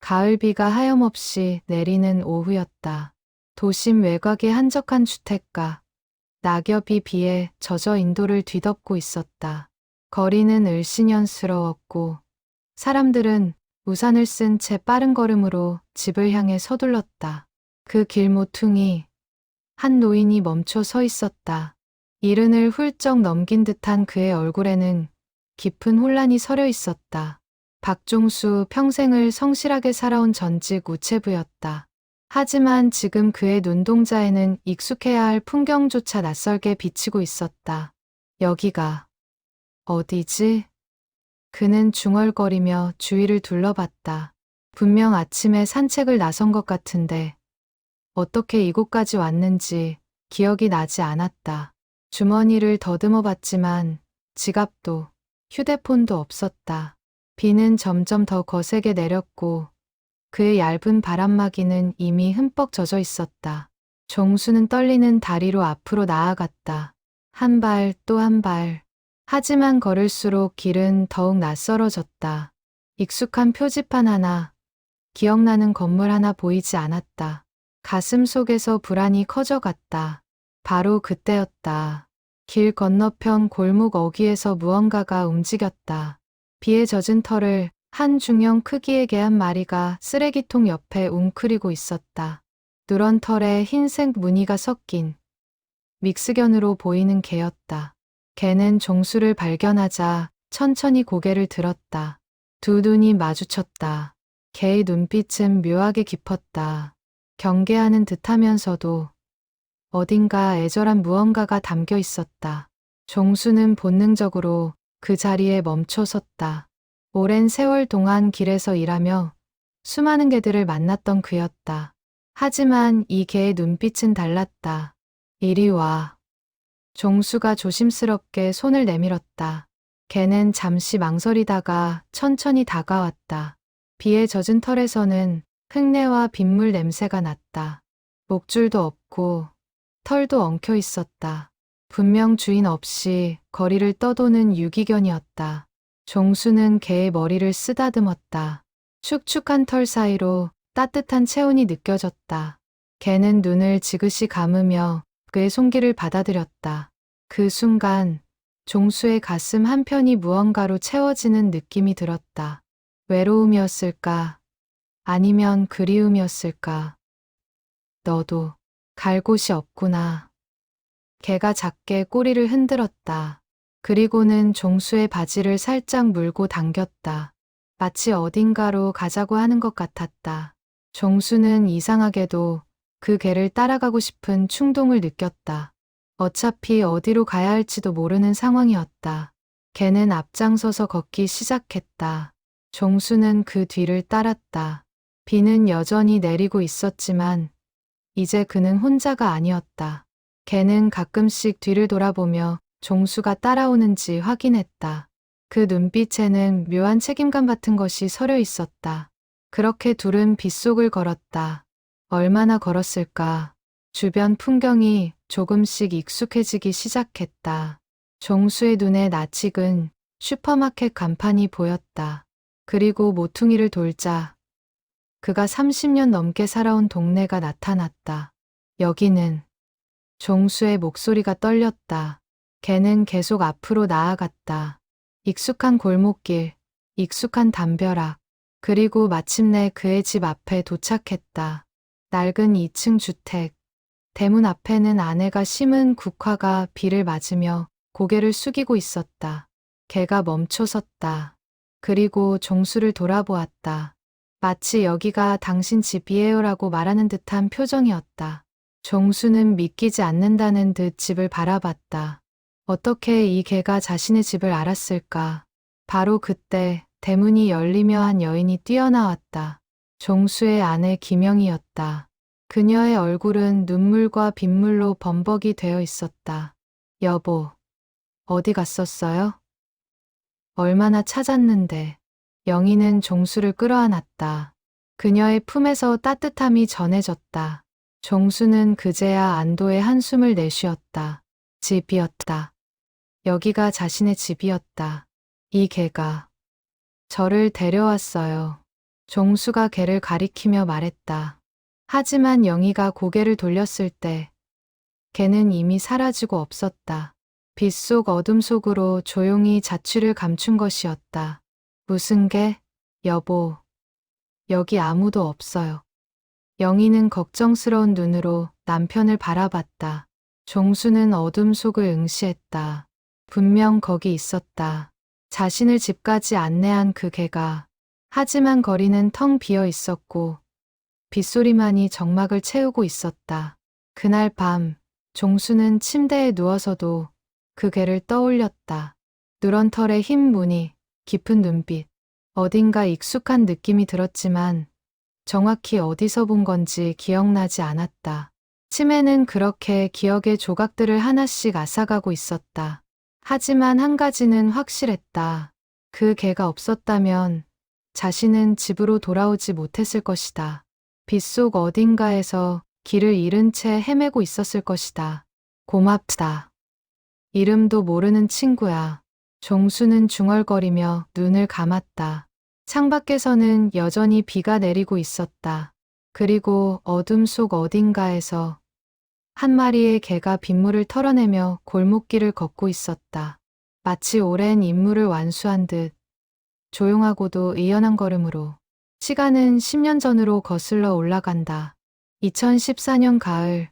가을비가 하염없이 내리는 오후였다. 도심 외곽의 한적한 주택가. 낙엽이 비에 젖어 인도를 뒤덮고 있었다. 거리는 을씨년스러웠고 사람들은 우산을 쓴 채 빠른 걸음으로 집을 향해 서둘렀다. 그 길 모퉁이 한 노인이 멈춰 서 있었다. 이른을 훌쩍 넘긴 듯한 그의 얼굴에는 깊은 혼란이 서려 있었다. 박종수 평생을 성실하게 살아온 전직 우체부였다. 하지만 지금 그의 눈동자에는 익숙해야 할 풍경조차 낯설게 비치고 있었다. 여기가 어디지? 그는 중얼거리며 주위를 둘러봤다. 분명 아침에 산책을 나선 것 같은데 어떻게 이곳까지 왔는지 기억이 나지 않았다. 주머니를 더듬어 봤지만 지갑도 휴대폰도 없었다. 비는 점점 더 거세게 내렸고 그의 얇은 바람막이는 이미 흠뻑 젖어 있었다. 종수는 떨리는 다리로 앞으로 나아갔다. 한 발 또 한 발. 하지만 걸을수록 길은 더욱 낯설어졌다. 익숙한 표지판 하나, 기억나는 건물 하나 보이지 않았다. 가슴 속에서 불안이 커져갔다. 바로 그때였다. 길 건너편 골목 어귀에서 무언가가 움직였다. 비에 젖은 털을 한 중형 크기의 개 한 마리가 쓰레기통 옆에 웅크리고 있었다. 누런 털에 흰색 무늬가 섞인 믹스견으로 보이는 개였다. 개는 종수를 발견하자 천천히 고개를 들었다. 두 눈이 마주쳤다. 개의 눈빛은 묘하게 깊었다. 경계하는 듯하면서도 어딘가 애절한 무언가가 담겨 있었다. 종수는 본능적으로 그 자리에 멈춰 섰다. 오랜 세월 동안 길에서 일하며 수많은 개들을 만났던 그였다. 하지만 이 개의 눈빛은 달랐다. 이리 와. 종수가 조심스럽게 손을 내밀었다. 개는 잠시 망설이다가 천천히 다가왔다. 비에 젖은 털에서는 흙내와 빗물 냄새가 났다. 목줄도 없고 털도 엉켜 있었다. 분명 주인 없이 거리를 떠도는 유기견이었다. 종수는 개의 머리를 쓰다듬었다. 축축한 털 사이로 따뜻한 체온이 느껴졌다. 개는 눈을 지그시 감으며 그의 손길을 받아들였다. 그 순간 종수의 가슴 한편이 무언가로 채워지는 느낌이 들었다. 외로움이었을까? 아니면 그리움이었을까? 너도 갈 곳이 없구나. 개가 작게 꼬리를 흔들었다. 그리고는 종수의 바지를 살짝 물고 당겼다. 마치 어딘가로 가자고 하는 것 같았다. 종수는 이상하게도 그 개를 따라가고 싶은 충동을 느꼈다. 어차피 어디로 가야 할지도 모르는 상황이었다. 개는 앞장서서 걷기 시작했다. 종수는 그 뒤를 따랐다. 비는 여전히 내리고 있었지만 이제 그는 혼자가 아니었다. 개는 가끔씩 뒤를 돌아보며 종수가 따라오는지 확인했다. 그 눈빛에는 묘한 책임감 같은 것이 서려 있었다. 그렇게 둘은 빗속을 걸었다. 얼마나 걸었을까? 주변 풍경이 조금씩 익숙해지기 시작했다. 종수의 눈에 낯익은 슈퍼마켓 간판이 보였다. 그리고 모퉁이를 돌자 그가 30년 넘게 살아온 동네가 나타났다. 여기는 종수의 목소리가 떨렸다. 개는 계속 앞으로 나아갔다. 익숙한 골목길, 익숙한 담벼락, 그리고 마침내 그의 집 앞에 도착했다. 낡은 2층 주택. 대문 앞에는 아내가 심은 국화가 비를 맞으며 고개를 숙이고 있었다. 개가 멈춰 섰다. 그리고 종수를 돌아보았다. 마치 여기가 당신 집이에요라고 말하는 듯한 표정이었다. 종수는 믿기지 않는다는 듯 집을 바라봤다. 어떻게 이 개가 자신의 집을 알았을까? 바로 그때 대문이 열리며 한 여인이 뛰어나왔다. 종수의 아내 김영이었다. 그녀의 얼굴은 눈물과 빗물로 범벅이 되어 있었다. 여보, 어디 갔었어요? 얼마나 찾았는데. 영희는 종수를 끌어안았다. 그녀의 품에서 따뜻함이 전해졌다. 종수는 그제야 안도의 한숨을 내쉬었다. 집이었다. 여기가 자신의 집이었다. 이 개가 저를 데려왔어요. 종수가 개를 가리키며 말했다. 하지만 영희가 고개를 돌렸을 때 개는 이미 사라지고 없었다. 빗속 어둠 속으로 조용히 자취를 감춘 것이었다. 무슨 개? 여보, 여기 아무도 없어요. 영희는 걱정스러운 눈으로 남편을 바라봤다. 종수는 어둠 속을 응시했다. 분명 거기 있었다. 자신을 집까지 안내한 그 개가. 하지만 거리는 텅 비어 있었고 빗소리만이 정막을 채우고 있었다. 그날 밤 종수는 침대에 누워서도 그 개를 떠올렸다. 누런 털에 흰 무늬, 깊은 눈빛. 어딘가 익숙한 느낌이 들었지만 정확히 어디서 본 건지 기억나지 않았다. 치매는 그렇게 기억의 조각들을 하나씩 앗아가고 있었다. 하지만 한 가지는 확실했다. 그 개가 없었다면 자신은 집으로 돌아오지 못했을 것이다. 빗속 어딘가에서 길을 잃은 채 헤매고 있었을 것이다. 고맙다. 이름도 모르는 친구야. 종수는 중얼거리며 눈을 감았다. 창밖에서는 여전히 비가 내리고 있었다. 그리고 어둠 속 어딘가에서 한 마리의 개가 빗물을 털어내며 골목길을 걷고 있었다. 마치 오랜 임무를 완수한 듯 조용하고도 의연한 걸음으로. 시간은 10년 전으로 거슬러 올라간다. 2014년 가을,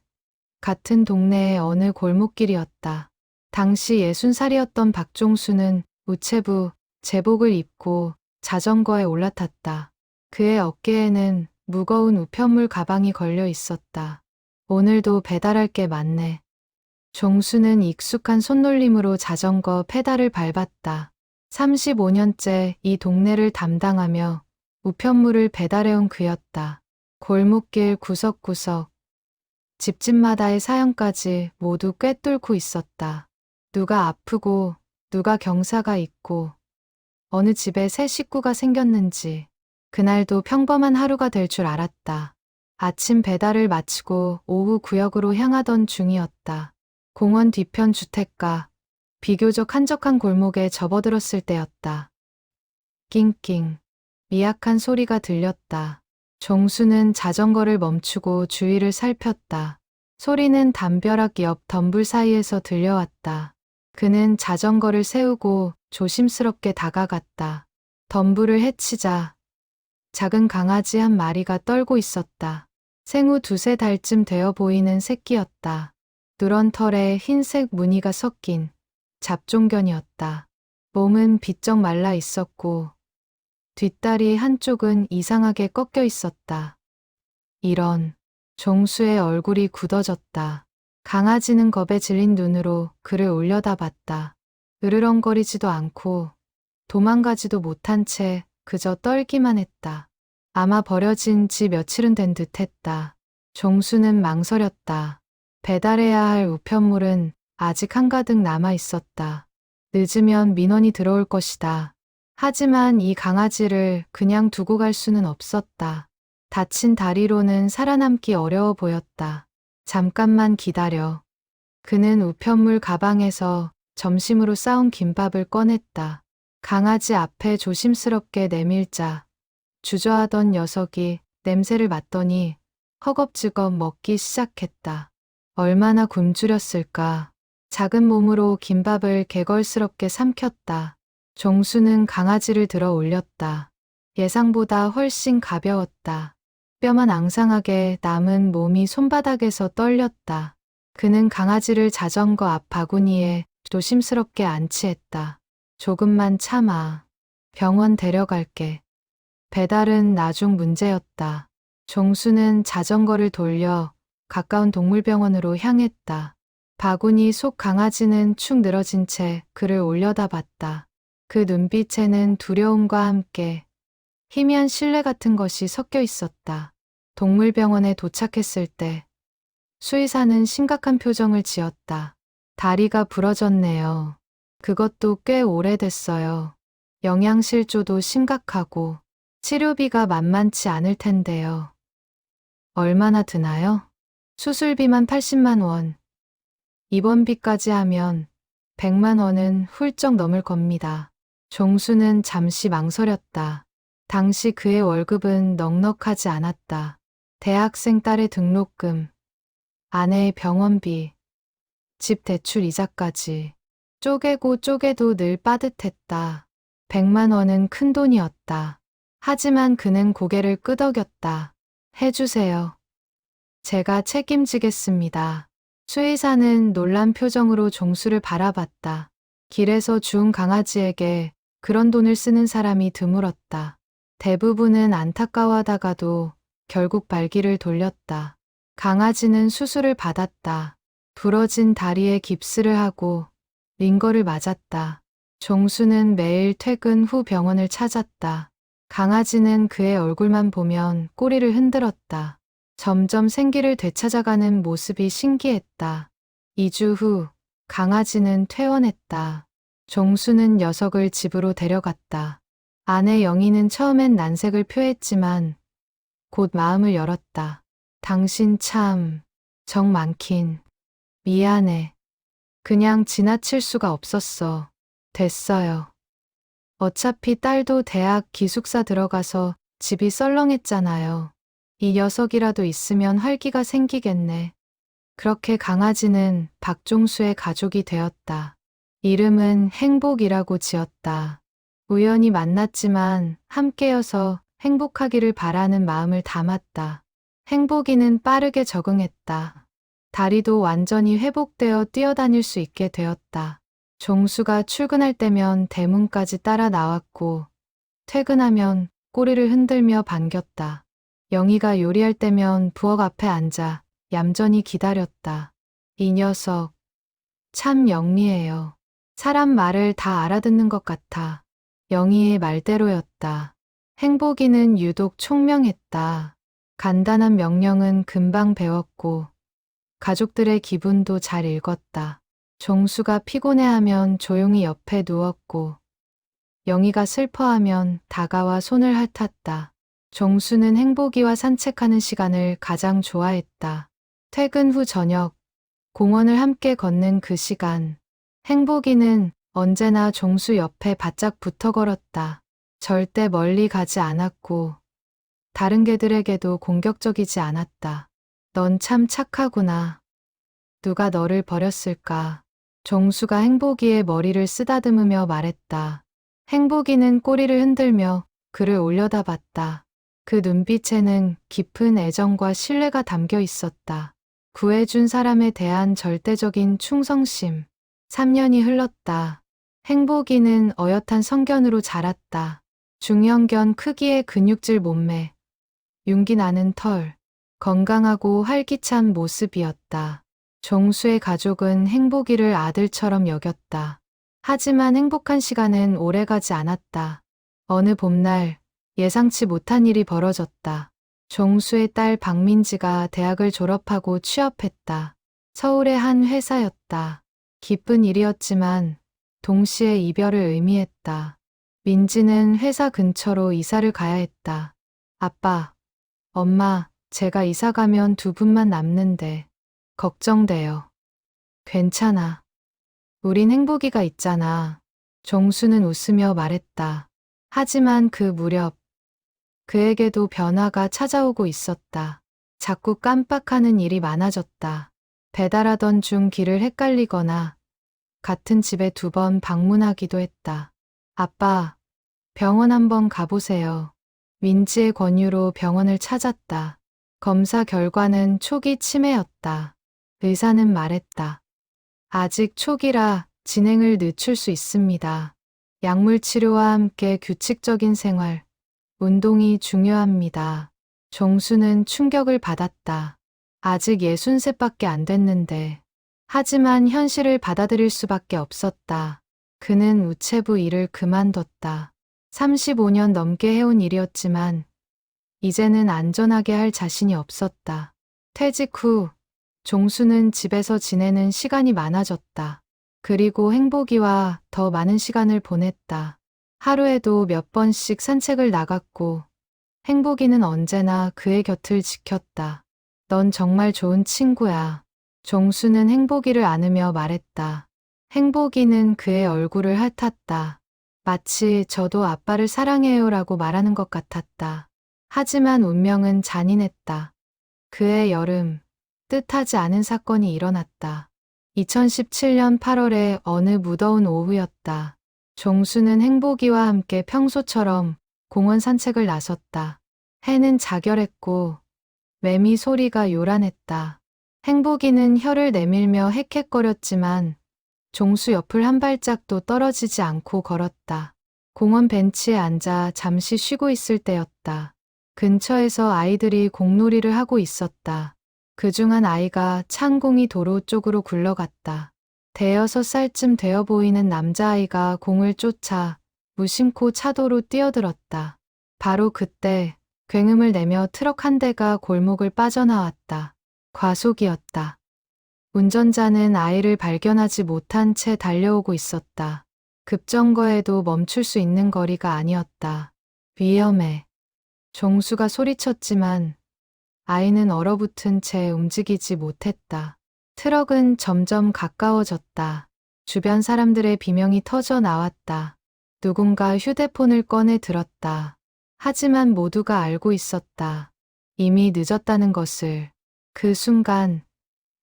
같은 동네의 어느 골목길이었다. 당시 60살이었던 박종수는 우체부 제복을 입고 자전거에 올라탔다. 그의 어깨에는 무거운 우편물 가방이 걸려 있었다. 오늘도 배달할 게 많네. 종수는 익숙한 손놀림으로 자전거 페달을 밟았다. 35년째 이 동네를 담당하며 우편물을 배달해온 그였다. 골목길 구석구석, 집집마다의 사연까지 모두 꿰뚫고 있었다. 누가 아프고 누가 경사가 있고 어느 집에 새 식구가 생겼는지. 그날도 평범한 하루가 될 줄 알았다. 아침 배달을 마치고 오후 구역으로 향하던 중이었다. 공원 뒤편 주택가, 비교적 한적한 골목에 접어들었을 때였다. 낑낑, 미약한 소리가 들렸다. 종수는 자전거를 멈추고 주위를 살폈다. 소리는 담벼락 옆 덤불 사이에서 들려왔다. 그는 자전거를 세우고 조심스럽게 다가갔다. 덤불을 헤치자 작은 강아지 한 마리가 떨고 있었다. 생후 2~3달쯤 되어 보이는 새끼였다. 누런 털에 흰색 무늬가 섞인 잡종견이었다. 몸은 비쩍 말라 있었고 뒷다리 한쪽은 이상하게 꺾여 있었다. 이런. 종수의 얼굴이 굳어졌다. 강아지는 겁에 질린 눈으로 그를 올려다봤다. 으르렁거리지도 않고 도망가지도 못한 채 그저 떨기만 했다. 아마 버려진 지 며칠은 된 듯했다. 종수는 망설였다. 배달해야 할 우편물은 아직 한가득 남아 있었다. 늦으면 민원이 들어올 것이다. 하지만 이 강아지를 그냥 두고 갈 수는 없었다. 다친 다리로는 살아남기 어려워 보였다. 잠깐만 기다려. 그는 우편물 가방에서 점심으로 싸온 김밥을 꺼냈다. 강아지 앞에 조심스럽게 내밀자 주저하던 녀석이 냄새를 맡더니 허겁지겁 먹기 시작했다. 얼마나 굶주렸을까. 작은 몸으로 김밥을 개걸스럽게 삼켰다. 종수는 강아지를 들어 올렸다. 예상보다 훨씬 가벼웠다. 뼈만 앙상하게 남은 몸이 손바닥에서 떨렸다. 그는 강아지를 자전거 앞 바구니에 조심스럽게 안치했다. 조금만 참아. 병원 데려갈게. 배달은 나중 문제였다. 종수는 자전거를 돌려 가까운 동물병원으로 향했다. 바구니 속 강아지는 축 늘어진 채 그를 올려다봤다. 그 눈빛에는 두려움과 함께 희미한 신뢰 같은 것이 섞여 있었다. 동물병원에 도착했을 때 수의사는 심각한 표정을 지었다. 다리가 부러졌네요. 그것도 꽤 오래됐어요. 영양실조도 심각하고 치료비가 만만치 않을 텐데요. 얼마나 드나요? 수술비만 80만 원. 입원비까지 하면 100만 원은 훌쩍 넘을 겁니다. 종수는 잠시 망설였다. 당시 그의 월급은 넉넉하지 않았다. 대학생 딸의 등록금, 아내의 병원비, 집 대출 이자까지 쪼개고 쪼개도 늘 빠듯했다. 100만 원은 큰 돈이었다. 하지만 그는 고개를 끄덕였다. 해주세요. 제가 책임지겠습니다. 수의사는 놀란 표정으로 종수를 바라봤다. 길에서 죽은 강아지에게 그런 돈을 쓰는 사람이 드물었다. 대부분은 안타까워하다가도 결국 발길을 돌렸다. 강아지는 수술을 받았다. 부러진 다리에 깁스를 하고 링거를 맞았다. 종수는 매일 퇴근 후 병원을 찾았다. 강아지는 그의 얼굴만 보면 꼬리를 흔들었다. 점점 생기를 되찾아가는 모습이 신기했다. 2주 후 강아지는 퇴원했다. 종수는 녀석을 집으로 데려갔다. 아내 영희는 처음엔 난색을 표했지만 곧 마음을 열었다. 당신 참 정 많긴. 미안해. 그냥 지나칠 수가 없었어. 됐어요. 어차피 딸도 대학 기숙사 들어가서 집이 썰렁했잖아요. 이 녀석이라도 있으면 활기가 생기겠네. 그렇게 강아지는 박종수의 가족이 되었다. 이름은 행복이라고 지었다. 우연히 만났지만 함께여서 행복하기를 바라는 마음을 담았다. 행복이는 빠르게 적응했다. 다리도 완전히 회복되어 뛰어다닐 수 있게 되었다. 종수가 출근할 때면 대문까지 따라 나왔고 퇴근하면 꼬리를 흔들며 반겼다. 영희가 요리할 때면 부엌 앞에 앉아 얌전히 기다렸다. 이 녀석 참 영리해요. 사람 말을 다 알아듣는 것 같아. 영희의 말대로였다. 행복이는 유독 총명했다. 간단한 명령은 금방 배웠고 가족들의 기분도 잘 읽었다. 종수가 피곤해하면 조용히 옆에 누웠고 영희가 슬퍼하면 다가와 손을 핥았다. 종수는 행복이와 산책하는 시간을 가장 좋아했다. 퇴근 후 저녁, 공원을 함께 걷는 그 시간. 행복이는 언제나 종수 옆에 바짝 붙어 걸었다. 절대 멀리 가지 않았고 다른 개들에게도 공격적이지 않았다. 넌 참 착하구나. 누가 너를 버렸을까? 종수가 행복이의 머리를 쓰다듬으며 말했다. 행복이는 꼬리를 흔들며 그를 올려다봤다. 그 눈빛에는 깊은 애정과 신뢰가 담겨 있었다. 구해준 사람에 대한 절대적인 충성심. 3년이 흘렀다. 행복이는 어엿한 성견으로 자랐다. 중형견 크기의 근육질 몸매, 윤기 나는 털, 건강하고 활기찬 모습이었다. 종수의 가족은 행복이를 아들처럼 여겼다. 하지만 행복한 시간은 오래가지 않았다. 어느 봄날 예상치 못한 일이 벌어졌다. 종수의 딸 박민지가 대학을 졸업하고 취업했다. 서울의 한 회사였다. 기쁜 일이었지만 동시에 이별을 의미했다. 민지는 회사 근처로 이사를 가야 했다. 아빠, 엄마, 제가 이사 가면 두 분만 남는데 걱정돼요. 괜찮아. 우린 행복이가 있잖아. 종수는 웃으며 말했다. 하지만 그 무렵 그에게도 변화가 찾아오고 있었다. 자꾸 깜빡하는 일이 많아졌다. 배달하던 중 길을 헷갈리거나 같은 집에 2번 방문하기도 했다. 아빠, 병원 한번 가보세요. 민지의 권유로 병원을 찾았다. 검사 결과는 초기 치매였다. 의사는 말했다. 아직 초기라 진행을 늦출 수 있습니다. 약물 치료와 함께 규칙적인 생활, 운동이 중요합니다. 종수는 충격을 받았다. 아직 63밖에 안 됐는데. 하지만 현실을 받아들일 수밖에 없었다. 그는 우체부 일을 그만뒀다. 35년 넘게 해온 일이었지만 이제는 안전하게 할 자신이 없었다. 퇴직 후 종수는 집에서 지내는 시간이 많아졌다. 그리고 행복이와 더 많은 시간을 보냈다. 하루에도 몇 번씩 산책을 나갔고 행복이는 언제나 그의 곁을 지켰다. 넌 정말 좋은 친구야. 종수는 행복이를 안으며 말했다. 행복이는 그의 얼굴을 핥았다. 마치 저도 아빠를 사랑해요라고 말하는 것 같았다. 하지만 운명은 잔인했다. 그해 여름, 뜻하지 않은 사건이 일어났다. 2017년 8월의 어느 무더운 오후였다. 종수는 행복이와 함께 평소처럼 공원 산책을 나섰다. 해는 자결했고 매미 소리가 요란했다. 행복이는 혀를 내밀며 헥헥거렸지만 종수 옆을 한 발짝도 떨어지지 않고 걸었다. 공원 벤치에 앉아 잠시 쉬고 있을 때였다. 근처에서 아이들이 공놀이를 하고 있었다. 그중 한 아이가 찬 공이 도로 쪽으로 굴러갔다. 대여섯 살쯤 되어 보이는 남자아이가 공을 쫓아 무심코 차도로 뛰어들었다. 바로 그때 굉음을 내며 트럭 한 대가 골목을 빠져나왔다. 과속이었다. 운전자는 아이를 발견하지 못한 채 달려오고 있었다. 급정거에도 멈출 수 있는 거리가 아니었다. 위험해. 종수가 소리쳤지만 아이는 얼어붙은 채 움직이지 못했다. 트럭은 점점 가까워졌다. 주변 사람들의 비명이 터져 나왔다. 누군가 휴대폰을 꺼내 들었다. 하지만 모두가 알고 있었다. 이미 늦었다는 것을. 그 순간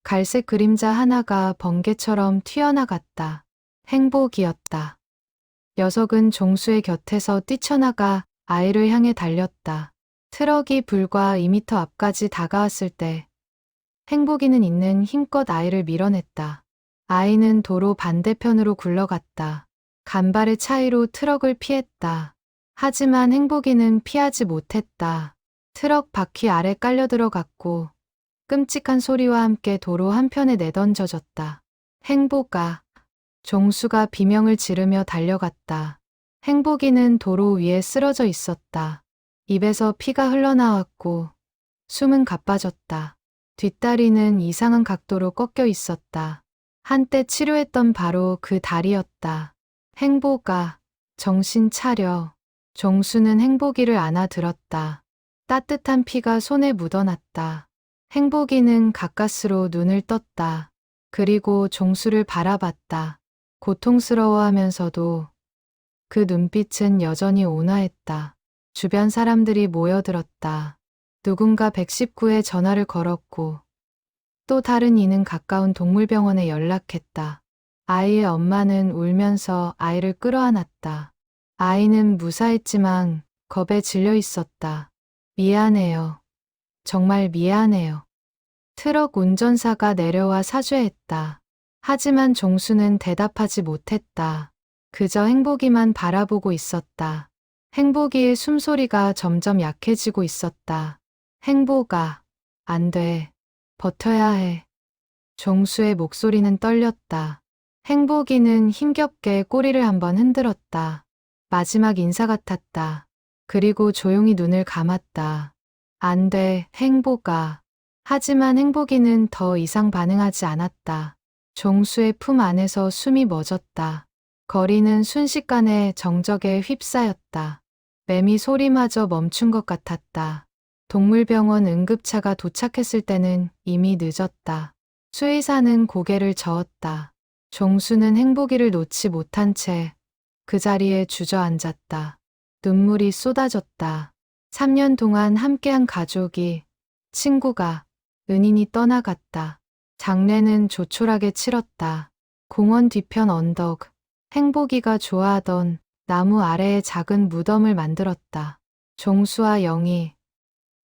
갈색 그림자 하나가 번개처럼 튀어나갔다. 행복이었다. 녀석은 종수의 곁에서 뛰쳐나가 아이를 향해 달렸다. 트럭이 불과 2미터 앞까지 다가왔을 때 행복이는 있는 힘껏 아이를 밀어냈다. 아이는 도로 반대편으로 굴러갔다. 간발의 차이로 트럭을 피했다. 하지만 행복이는 피하지 못했다. 트럭 바퀴 아래 깔려 들어갔고 끔찍한 소리와 함께 도로 한편에 내던져졌다. 행복아. 종수가 비명을 지르며 달려갔다. 행복이는 도로 위에 쓰러져 있었다. 입에서 피가 흘러나왔고 숨은 가빠졌다. 뒷다리는 이상한 각도로 꺾여 있었다. 한때 치료했던 바로 그 다리였다. 행복아, 정신 차려. 종수는 행복이를 안아들었다. 따뜻한 피가 손에 묻어났다. 행복이는 가까스로 눈을 떴다. 그리고 종수를 바라봤다. 고통스러워하면서도 그 눈빛은 여전히 온화했다. 주변 사람들이 모여들었다. 누군가 119에 전화를 걸었고 또 다른 이는 가까운 동물병원에 연락했다. 아이의 엄마는 울면서 아이를 끌어안았다. 아이는 무사했지만 겁에 질려 있었다. 미안해요. 정말 미안해요. 트럭 운전사가 내려와 사죄했다. 하지만 종수는 대답하지 못했다. 그저 행복이만 바라보고 있었다. 행복이의 숨소리가 점점 약해지고 있었다. 행복아, 안 돼. 버텨야 해. 종수의 목소리는 떨렸다. 행복이는 힘겹게 꼬리를 한번 흔들었다. 마지막 인사 같았다. 그리고 조용히 눈을 감았다. 안 돼, 행복아. 하지만 행복이는 더 이상 반응하지 않았다. 종수의 품 안에서 숨이 멎었다. 거리는 순식간에 정적에 휩싸였다. 매미 소리마저 멈춘 것 같았다. 동물병원 응급차가 도착했을 때는 이미 늦었다. 수의사는 고개를 저었다. 종수는 행복이를 놓지 못한 채 그 자리에 주저앉았다. 눈물이 쏟아졌다. 3년 동안 함께한 가족이, 친구가, 은인이 떠나갔다. 장례는 조촐하게 치렀다. 공원 뒤편 언덕, 행복이가 좋아하던 나무 아래에 작은 무덤을 만들었다. 종수와 영희,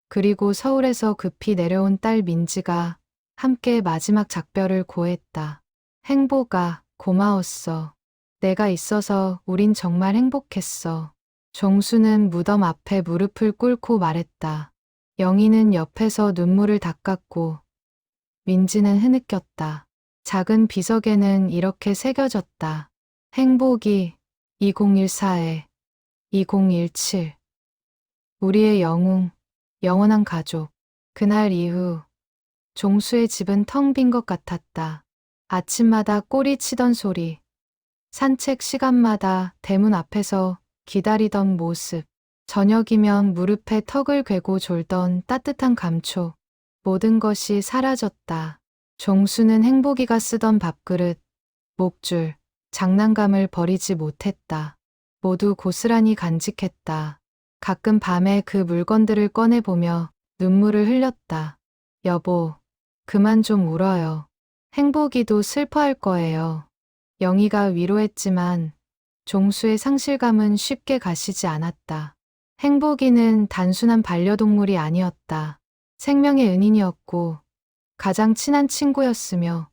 그리고 서울에서 급히 내려온 딸 민지가 함께 마지막 작별을 고했다. 행복아, 고마웠어. 내가 있어서 우린 정말 행복했어. 종수는 무덤 앞에 무릎을 꿇고 말했다. 영희는 옆에서 눈물을 닦았고 민지는 흐느꼈다. 작은 비석에는 이렇게 새겨졌다. 행복이 2014에 2017 우리의 영웅, 영원한 가족. 그날 이후 종수의 집은 텅 빈 것 같았다. 아침마다 꼬리 치던 소리, 산책 시간마다 대문 앞에서 기다리던 모습, 저녁이면 무릎에 턱을 괴고 졸던 따뜻한 감촉, 모든 것이 사라졌다. 종수는 행복이가 쓰던 밥그릇, 목줄, 장난감을 버리지 못했다. 모두 고스란히 간직했다. 가끔 밤에 그 물건들을 꺼내보며 눈물을 흘렸다. 여보, 그만 좀 울어요. 행복이도 슬퍼할 거예요. 영희가 위로했지만 종수의 상실감은 쉽게 가시지 않았다. 행복이는 단순한 반려동물이 아니었다. 생명의 은인이었고 가장 친한 친구였으며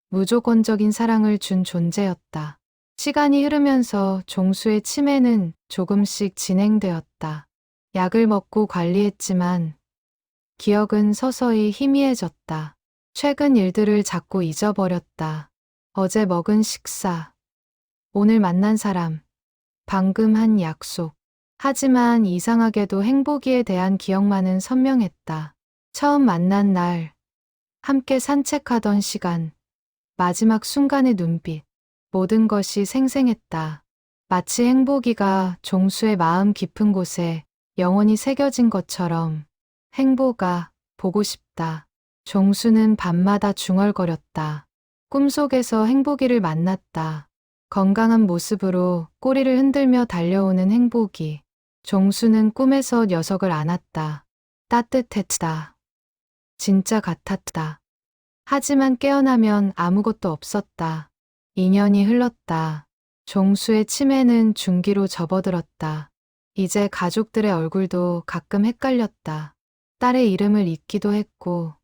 무조건적인 사랑을 준 존재였다. 시간이 흐르면서 종수의 치매는 조금씩 진행되었다. 약을 먹고 관리했지만 기억은 서서히 희미해졌다. 최근 일들을 자꾸 잊어버렸다. 어제 먹은 식사, 오늘 만난 사람, 방금 한 약속. 하지만 이상하게도 행복이에 대한 기억만은 선명했다. 처음 만난 날, 함께 산책하던 시간, 마지막 순간의 눈빛, 모든 것이 생생했다. 마치 행복이가 종수의 마음 깊은 곳에 영원히 새겨진 것처럼. 행복아, 보고 싶다. 종수는 밤마다 중얼거렸다. 꿈속에서 행복이를 만났다. 건강한 모습으로 꼬리를 흔들며 달려오는 행복이. 종수는 꿈에서 녀석을 안았다. 따뜻했다. 진짜 같았다. 하지만 깨어나면 아무것도 없었다. 2년이 흘렀다. 종수의 치매는 중기로 접어들었다. 이제 가족들의 얼굴도 가끔 헷갈렸다. 딸의 이름을 잊기도 했고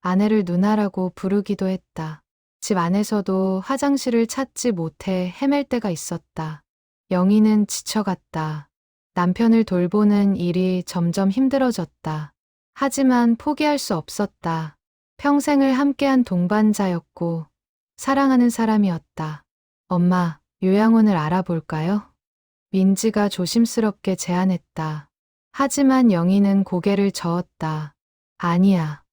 아내를 누나라고 부르기도 했다. 집 안에서도 화장실을 찾지 못해 헤맬 때가 있었다. 영희는 지쳐갔다. 남편을 돌보는 일이 점점 힘들어졌다. 하지만 포기할 수 없었다. 평생을 함께한 동반자였고 사랑하는 사람이었다. 엄마, 요양원을 알아볼까요? 민지가 조심스럽게 제안했다. 하지만 영희는 고개를 저었다. 아니야.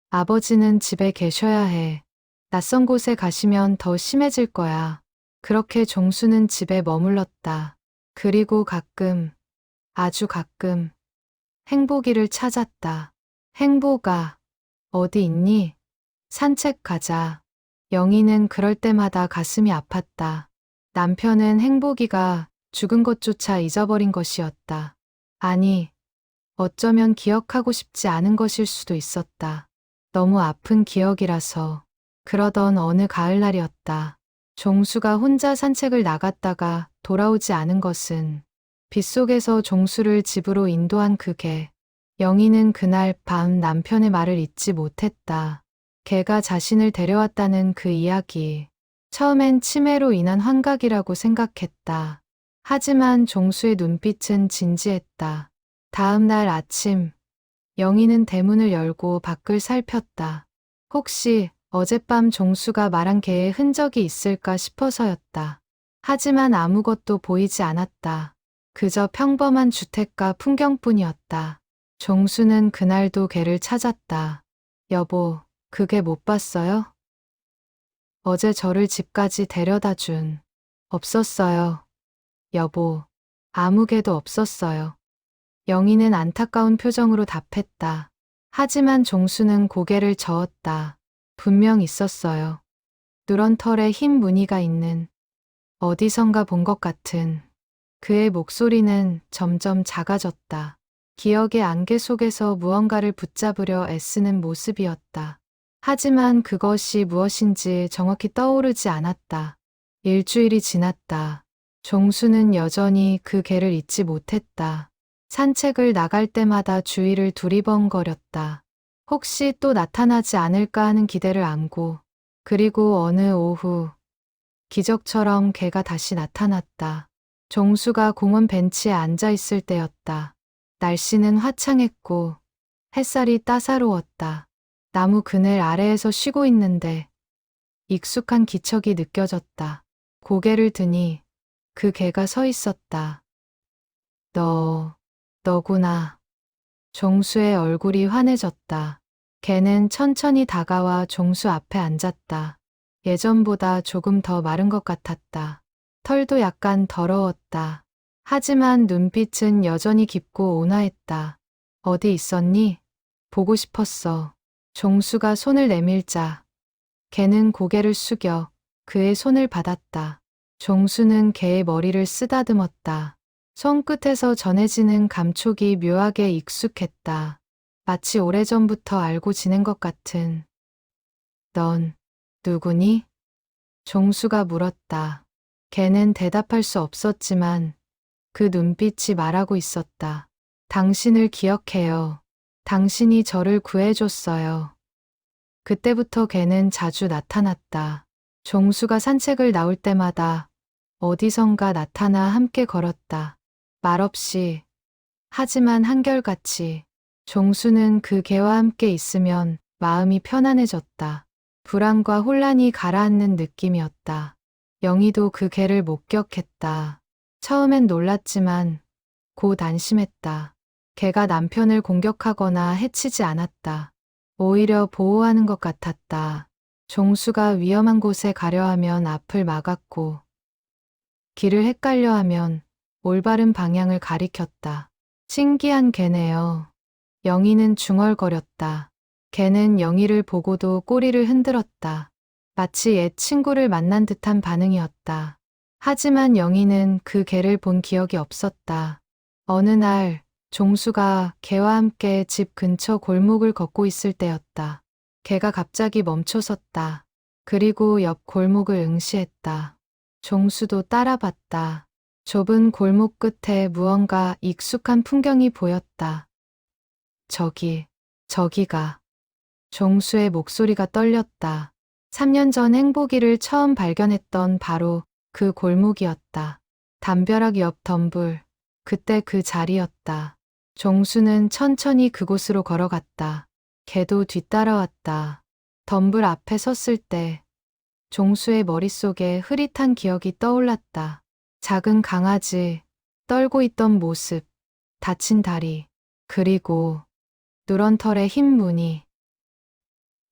아버지는 집에 계셔야 해. 낯선 곳에 가시면 더 심해질 거야. 그렇게 종수는 집에 머물렀다. 그리고 가끔, 아주 가끔, 행복이를 찾았다. 행복아, 어디 있니? 산책 가자. 영희는 그럴 때마다 가슴이 아팠다. 남편은 행복이가 죽은 것조차 잊어버린 것이었다. 아니, 어쩌면 기억하고 싶지 않은 것일 수도 있었다. 너무 아픈 기억이라서. 그러던 어느 가을날이었다. 종수가 혼자 산책을 나갔다가 돌아오지 않은 것은 빗속에서 종수를 집으로 인도한 그 개. 영희는 그날 밤 남편의 말을 잊지 못했다. 개가 자신을 데려왔다는 그 이야기. 처음엔 치매로 인한 환각이라고 생각했다. 하지만 종수의 눈빛은 진지했다. 다음 날 아침, 영희는 대문을 열고 밖을 살폈다. 혹시 어젯밤 종수가 말한 개의 흔적이 있을까 싶어서였다. 하지만 아무것도 보이지 않았다. 그저 평범한 주택가 풍경뿐이었다. 종수는 그날도 개를 찾았다. 여보, 그 개 못 봤어요? 어제 저를 집까지 데려다 준. 없었어요. 여보, 아무 개도 없었어요. 영희는 안타까운 표정으로 답했다. 하지만 종수는 고개를 저었다. 분명 있었어요. 누런 털에 흰 무늬가 있는, 어디선가 본 것 같은. 그의 목소리는 점점 작아졌다. 기억의 안개 속에서 무언가를 붙잡으려 애쓰는 모습이었다. 하지만 그것이 무엇인지 정확히 떠오르지 않았다. 일주일이 지났다. 종수는 여전히 그 개를 잊지 못했다. 산책을 나갈 때마다 주위를 두리번거렸다. 혹시 또 나타나지 않을까 하는 기대를 안고. 그리고 어느 오후 기적처럼 개가 다시 나타났다. 종수가 공원 벤치에 앉아 있을 때였다. 날씨는 화창했고 햇살이 따사로웠다. 나무 그늘 아래에서 쉬고 있는데 익숙한 기척이 느껴졌다. 고개를 드니 그 개가 서 있었다. 너구나. 종수의 얼굴이 환해졌다. 개는 천천히 다가와 종수 앞에 앉았다. 예전보다 조금 더 마른 것 같았다. 털도 약간 더러웠다. 하지만 눈빛은 여전히 깊고 온화했다. 어디 있었니? 보고 싶었어. 종수가 손을 내밀자 개는 고개를 숙여 그의 손을 받았다. 종수는 개의 머리를 쓰다듬었다. 손끝에서 전해지는 감촉이 묘하게 익숙했다. 마치 오래전부터 알고 지낸 것 같은. 넌 누구니? 종수가 물었다. 개는 대답할 수 없었지만 그 눈빛이 말하고 있었다. 당신을 기억해요. 당신이 저를 구해줬어요. 그때부터 개는 자주 나타났다. 종수가 산책을 나올 때마다 어디선가 나타나 함께 걸었다. 말없이, 하지만 한결같이. 종수는 그 개와 함께 있으면 마음이 편안해졌다. 불안과 혼란이 가라앉는 느낌이었다. 영희도 그 개를 목격했다. 처음엔 놀랐지만 곧 안심했다. 개가 남편을 공격하거나 해치지 않았다. 오히려 보호하는 것 같았다. 종수가 위험한 곳에 가려 하면 앞을 막았고, 길을 헷갈려 하면 올바른 방향을 가리켰다. 신기한 개네요. 영희는 중얼거렸다. 개는 영희를 보고도 꼬리를 흔들었다. 마치 옛 친구를 만난 듯한 반응이었다. 하지만 영희는 그 개를 본 기억이 없었다. 어느 날 종수가 개와 함께 집 근처 골목을 걷고 있을 때였다. 개가 갑자기 멈춰섰다. 그리고 옆 골목을 응시했다. 종수도 따라봤다. 좁은 골목 끝에 무언가 익숙한 풍경이 보였다. 저기가. 종수의 목소리가 떨렸다. 3년 전 행복이를 처음 발견했던 바로 그 골목이었다. 담벼락 옆 덤불, 그때 그 자리였다. 종수는 천천히 그곳으로 걸어갔다. 개도 뒤따라왔다. 덤불 앞에 섰을 때 종수의 머릿속에 흐릿한 기억이 떠올랐다. 작은 강아지, 떨고 있던 모습, 다친 다리, 그리고 누런 털에 흰 무늬.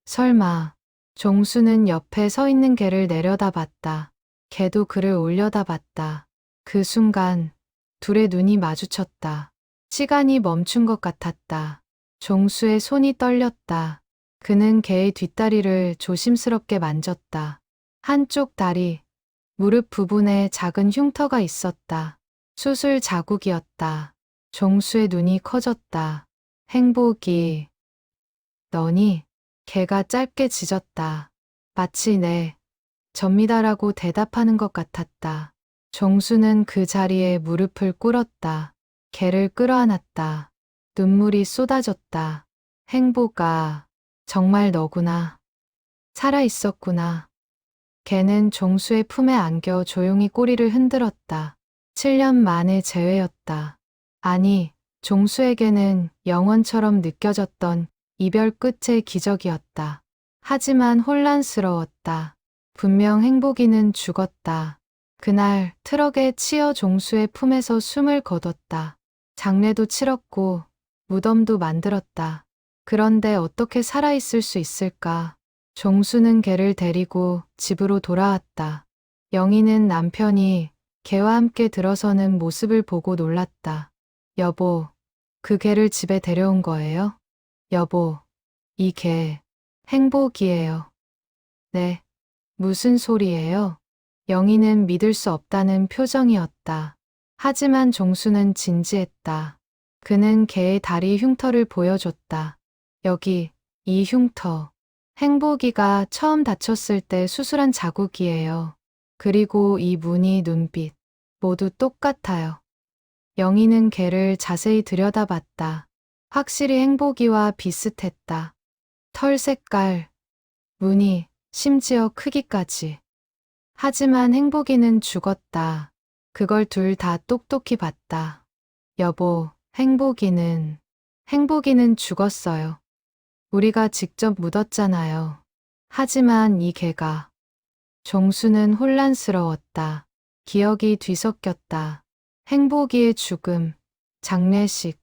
설마, 종수는 옆에 서 있는 개를 내려다봤다. 개도 그를 올려다봤다. 그 순간 둘의 눈이 마주쳤다. 시간이 멈춘 것 같았다. 종수의 손이 떨렸다. 그는 개의 뒷다리를 조심스럽게 만졌다. 한쪽 다리, 무릎 부분에 작은 흉터가 있었다. 수술 자국이었다. 종수의 눈이 커졌다. 행복이, 너니? 개가 짧게 짖었다. 마치 네, 접니다라고 대답하는 것 같았다. 종수는 그 자리에 무릎을 꿇었다. 개를 끌어안았다. 눈물이 쏟아졌다. 행복아, 정말 너구나. 살아있었구나. 개는 종수의 품에 안겨 조용히 꼬리를 흔들었다. 7년 만의 재회였다. 아니, 종수에게는 영원처럼 느껴졌던 이별 끝의 기적이었다. 하지만 혼란스러웠다. 분명 행복이는 죽었다. 그날 트럭에 치여 종수의 품에서 숨을 거뒀다. 장례도 치렀고 무덤도 만들었다. 그런데 어떻게 살아있을 수 있을까? 종수는 개를 데리고 집으로 돌아왔다. 영희는 남편이 개와 함께 들어서는 모습을 보고 놀랐다. 여보, 그 개를 집에 데려온 거예요? 여보, 이 개, 행복이에요. 네, 무슨 소리예요? 영희는 믿을 수 없다는 표정이었다. 하지만 종수는 진지했다. 그는 개의 다리 흉터를 보여줬다. 여기, 이 흉터. 행복이가 처음 다쳤을 때 수술한 자국이에요. 그리고 이 무늬, 눈빛, 모두 똑같아요. 영희는 개를 자세히 들여다봤다. 확실히 행복이와 비슷했다. 털 색깔, 무늬, 심지어 크기까지. 하지만 행복이는 죽었다. 그걸 둘 다 똑똑히 봤다. 여보, 행복이는 죽었어요. 우리가 직접 묻었잖아요. 하지만 이 개가. 종수는 혼란스러웠다. 기억이 뒤섞였다. 행복이의 죽음, 장례식,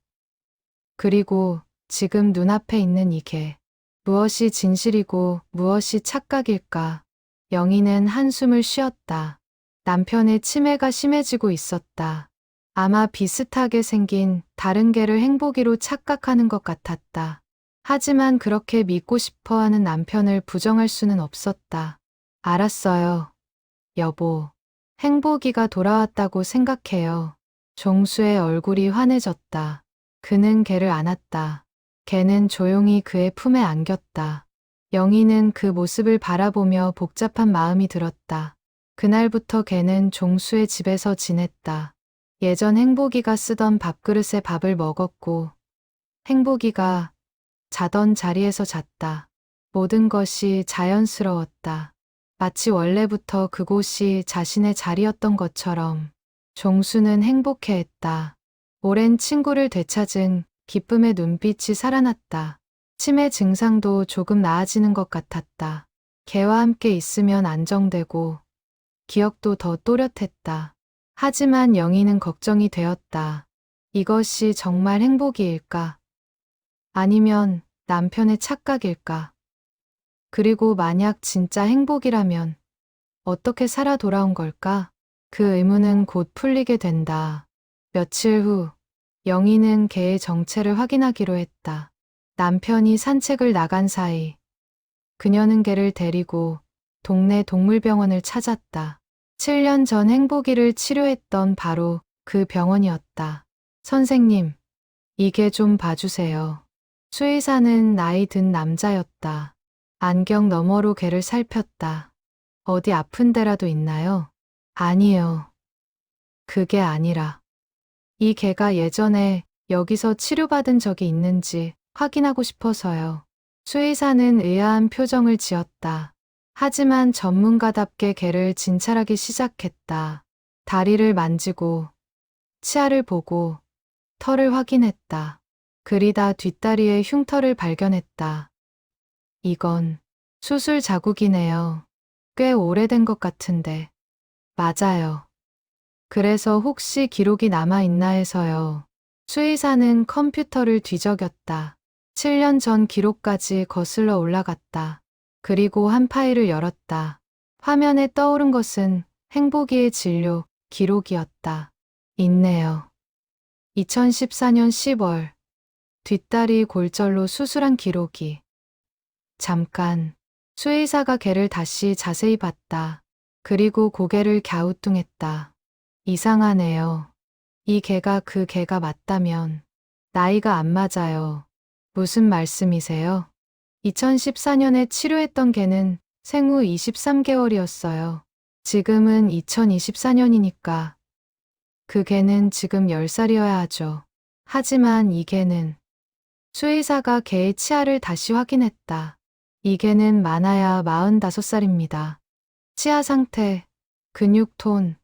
그리고 지금 눈앞에 있는 이 개. 무엇이 진실이고 무엇이 착각일까? 영희는 한숨을 쉬었다. 남편의 치매가 심해지고 있었다. 아마 비슷하게 생긴 다른 개를 행복이로 착각하는 것 같았다. 하지만 그렇게 믿고 싶어 하는 남편을 부정할 수는 없었다. 알았어요, 여보. 행복이가 돌아왔다고 생각해요. 종수의 얼굴이 환해졌다. 그는 걔를 안았다. 걔는 조용히 그의 품에 안겼다. 영희는 그 모습을 바라보며 복잡한 마음이 들었다. 그날부터 걔는 종수의 집에서 지냈다. 예전 행복이가 쓰던 밥그릇에 밥을 먹었고 행복이가 자던 자리에서 잤다. 모든 것이 자연스러웠다. 마치 원래부터 그곳이 자신의 자리였던 것처럼 종수는 행복해했다. 오랜 친구를 되찾은 기쁨의 눈빛이 살아났다. 치매 증상도 조금 나아지는 것 같았다. 걔와 함께 있으면 안정되고 기억도 더 또렷했다. 하지만 영희는 걱정이 되었다. 이것이 정말 행복일까? 아니면 남편의 착각일까? 그리고 만약 진짜 행복이라면 어떻게 살아 돌아온 걸까? 그 의문은 곧 풀리게 된다. 며칠 후 영희는 걔의 정체를 확인하기로 했다. 남편이 산책을 나간 사이 그녀는 걔를 데리고 동네 동물병원을 찾았다. 7년 전 행복이를 치료했던 바로 그 병원이었다. 선생님, 이게 좀 봐주세요. 수의사는 나이 든 남자였다. 안경 너머로 걔를 살폈다. 어디 아픈 데라도 있나요? 아니요. 그게 아니라 이 개가 예전에 여기서 치료받은 적이 있는지 확인하고 싶어서요. 수의사는 의아한 표정을 지었다. 하지만 전문가답게 개를 진찰하기 시작했다. 다리를 만지고 치아를 보고 털을 확인했다. 그리다 뒷다리에 흉터를 발견했다. 이건 수술 자국이네요. 꽤 오래된 것 같은데. 맞아요. 그래서 혹시 기록이 남아있나 해서요. 수의사는 컴퓨터를 뒤적였다. 7년 전 기록까지 거슬러 올라갔다. 그리고 한 파일을 열었다. 화면에 떠오른 것은 행복이의 진료 기록이었다. 있네요. 2014년 10월 뒷다리 골절로 수술한 기록이. 잠깐 수의사가 걔를 다시 자세히 봤다. 그리고 고개를 갸우뚱했다. 이상하네요. 이 개가 그 개가 맞다면 나이가 안 맞아요. 무슨 말씀이세요? 2014년에 치료했던 개는 생후 23개월이었어요. 지금은 2024년이니까 그 개는 지금 10살이어야 하죠. 하지만 이 개는 수의사가 개의 치아를 다시 확인했다. 이 개는 많아야 45살입니다. 치아 상태, 근육 톤,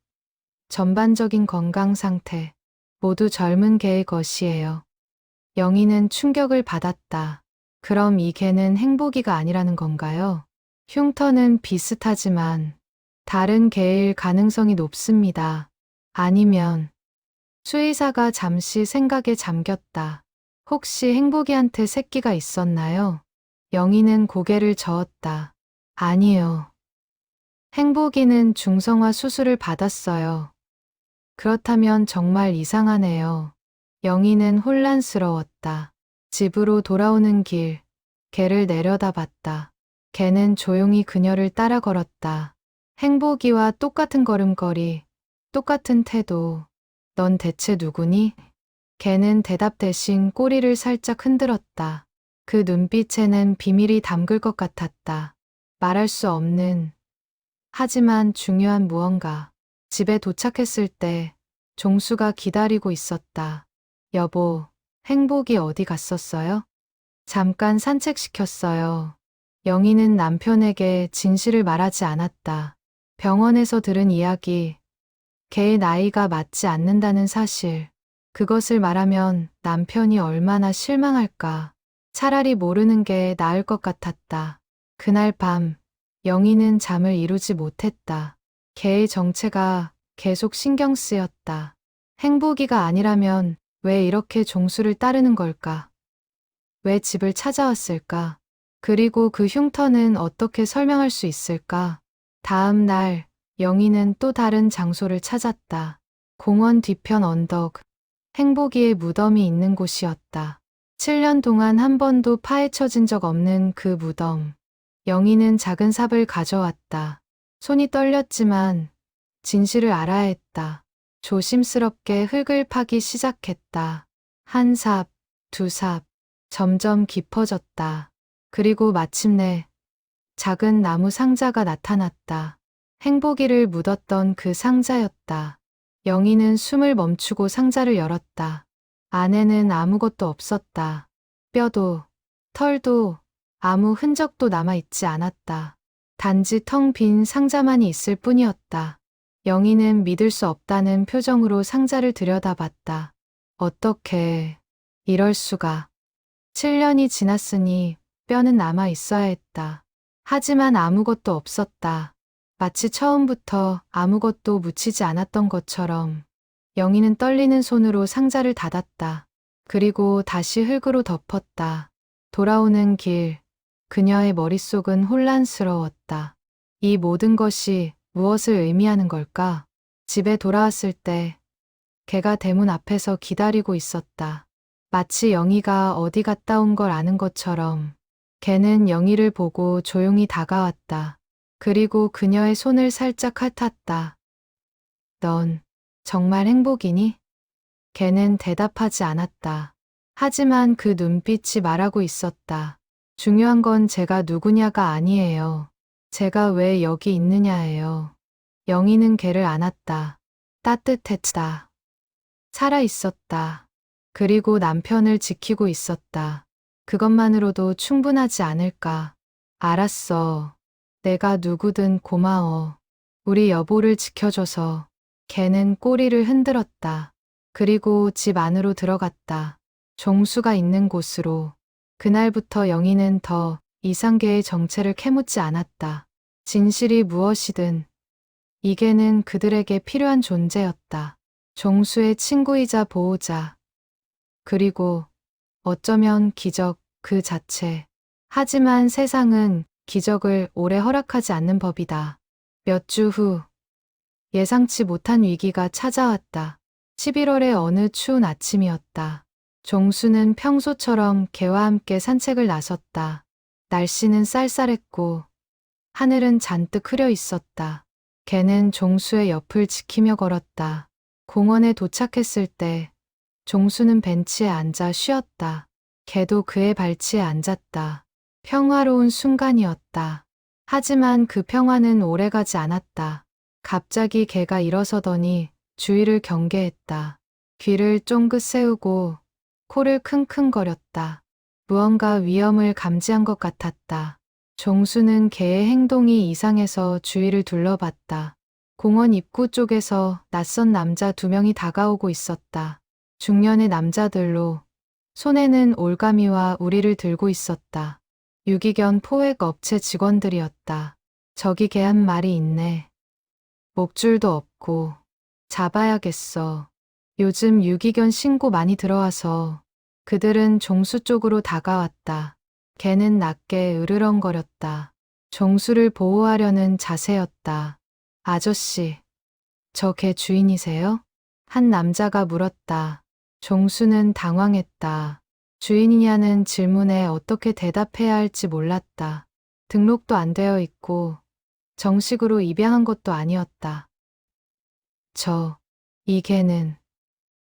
전반적인 건강 상태 모두 젊은 개의 것이에요. 영희는 충격을 받았다. 그럼 이 개는 행복이가 아니라는 건가요? 흉터는 비슷하지만 다른 개일 가능성이 높습니다. 아니면 수의사가 잠시 생각에 잠겼다. 혹시 행복이한테 새끼가 있었나요? 영희는 고개를 저었다. 아니요. 행복이는 중성화 수술을 받았어요. 그렇다면 정말 이상하네요. 영희는 혼란스러웠다. 집으로 돌아오는 길, 걔를 내려다봤다. 걔는 조용히 그녀를 따라 걸었다. 행복이와 똑같은 걸음걸이, 똑같은 태도. 넌 대체 누구니? 걔는 대답 대신 꼬리를 살짝 흔들었다. 그 눈빛에는 비밀이 담글 것 같았다. 말할 수 없는, 하지만 중요한 무언가. 집에 도착했을 때 종수가 기다리고 있었다. 여보, 행복이 어디 갔었어요? 잠깐 산책시켰어요. 영희는 남편에게 진실을 말하지 않았다. 병원에서 들은 이야기, 걔의 나이가 맞지 않는다는 사실. 그것을 말하면 남편이 얼마나 실망할까. 차라리 모르는 게 나을 것 같았다. 그날 밤, 영희는 잠을 이루지 못했다. 걔의 정체가 계속 신경 쓰였다. 행복이가 아니라면 왜 이렇게 종수를 따르는 걸까? 왜 집을 찾아왔을까? 그리고 그 흉터는 어떻게 설명할 수 있을까? 다음 날, 영희는 또 다른 장소를 찾았다. 공원 뒤편 언덕, 행복이의 무덤이 있는 곳이었다. 7년 동안 한 번도 파헤쳐진 적 없는 그 무덤. 영희는 작은 삽을 가져왔다. 손이 떨렸지만 진실을 알아야 했다. 조심스럽게 흙을 파기 시작했다. 한 삽, 두 삽, 점점 깊어졌다. 그리고 마침내 작은 나무 상자가 나타났다. 행복이를 묻었던 그 상자였다. 영희는 숨을 멈추고 상자를 열었다. 안에는 아무것도 없었다. 뼈도, 털도, 아무 흔적도 남아있지 않았다. 단지 텅 빈 상자만이 있을 뿐이었다. 영희는 믿을 수 없다는 표정으로 상자를 들여다봤다. 어떻게, 이럴 수가. 7년이 지났으니 뼈는 남아 있어야 했다. 하지만 아무것도 없었다. 마치 처음부터 아무것도 묻히지 않았던 것처럼. 영희는 떨리는 손으로 상자를 닫았다. 그리고 다시 흙으로 덮었다. 돌아오는 길, 그녀의 머릿속은 혼란스러웠다. 이 모든 것이 무엇을 의미하는 걸까? 집에 돌아왔을 때 걔가 대문 앞에서 기다리고 있었다. 마치 영희가 어디 갔다 온 걸 아는 것처럼. 걔는 영희를 보고 조용히 다가왔다. 그리고 그녀의 손을 살짝 핥았다. 넌 정말 행복이니? 걔는 대답하지 않았다. 하지만 그 눈빛이 말하고 있었다. 중요한 건 제가 누구냐가 아니에요. 제가 왜 여기 있느냐예요. 영희는 걔를 안았다. 따뜻했다. 살아있었다. 그리고 남편을 지키고 있었다. 그것만으로도 충분하지 않을까. 알았어. 내가 누구든 고마워. 우리 여보를 지켜줘서. 걔는 꼬리를 흔들었다. 그리고 집 안으로 들어갔다. 종수가 있는 곳으로. 그날부터 영희는 더 이상계의 정체를 캐묻지 않았다. 진실이 무엇이든 이계는 그들에게 필요한 존재였다. 종수의 친구이자 보호자. 그리고 어쩌면 기적 그 자체. 하지만 세상은 기적을 오래 허락하지 않는 법이다. 몇 주 후 예상치 못한 위기가 찾아왔다. 11월의 어느 추운 아침이었다. 종수는 평소처럼 개와 함께 산책을 나섰다. 날씨는 쌀쌀했고 하늘은 잔뜩 흐려 있었다. 개는 종수의 옆을 지키며 걸었다. 공원에 도착했을 때 종수는 벤치에 앉아 쉬었다. 개도 그의 발치에 앉았다. 평화로운 순간이었다. 하지만 그 평화는 오래가지 않았다. 갑자기 개가 일어서더니 주위를 경계했다. 귀를 쫑긋 세우고 코를 킁킁거렸다. 무언가 위험을 감지한 것 같았다. 종수는 개의 행동이 이상해서 주위를 둘러봤다. 공원 입구 쪽에서 낯선 남자 2명이 다가오고 있었다. 중년의 남자들로 손에는 올가미와 우리를 들고 있었다. 유기견 포획 업체 직원들이었다. 저기 개 한 마리 있네. 목줄도 없고 잡아야겠어. 요즘 유기견 신고 많이 들어와서. 그들은 종수 쪽으로 다가왔다. 개는 낮게 으르렁거렸다. 종수를 보호하려는 자세였다. 아저씨, 저 개 주인이세요? 한 남자가 물었다. 종수는 당황했다. 주인이냐는 질문에 어떻게 대답해야 할지 몰랐다. 등록도 안 되어 있고 정식으로 입양한 것도 아니었다. 이 개는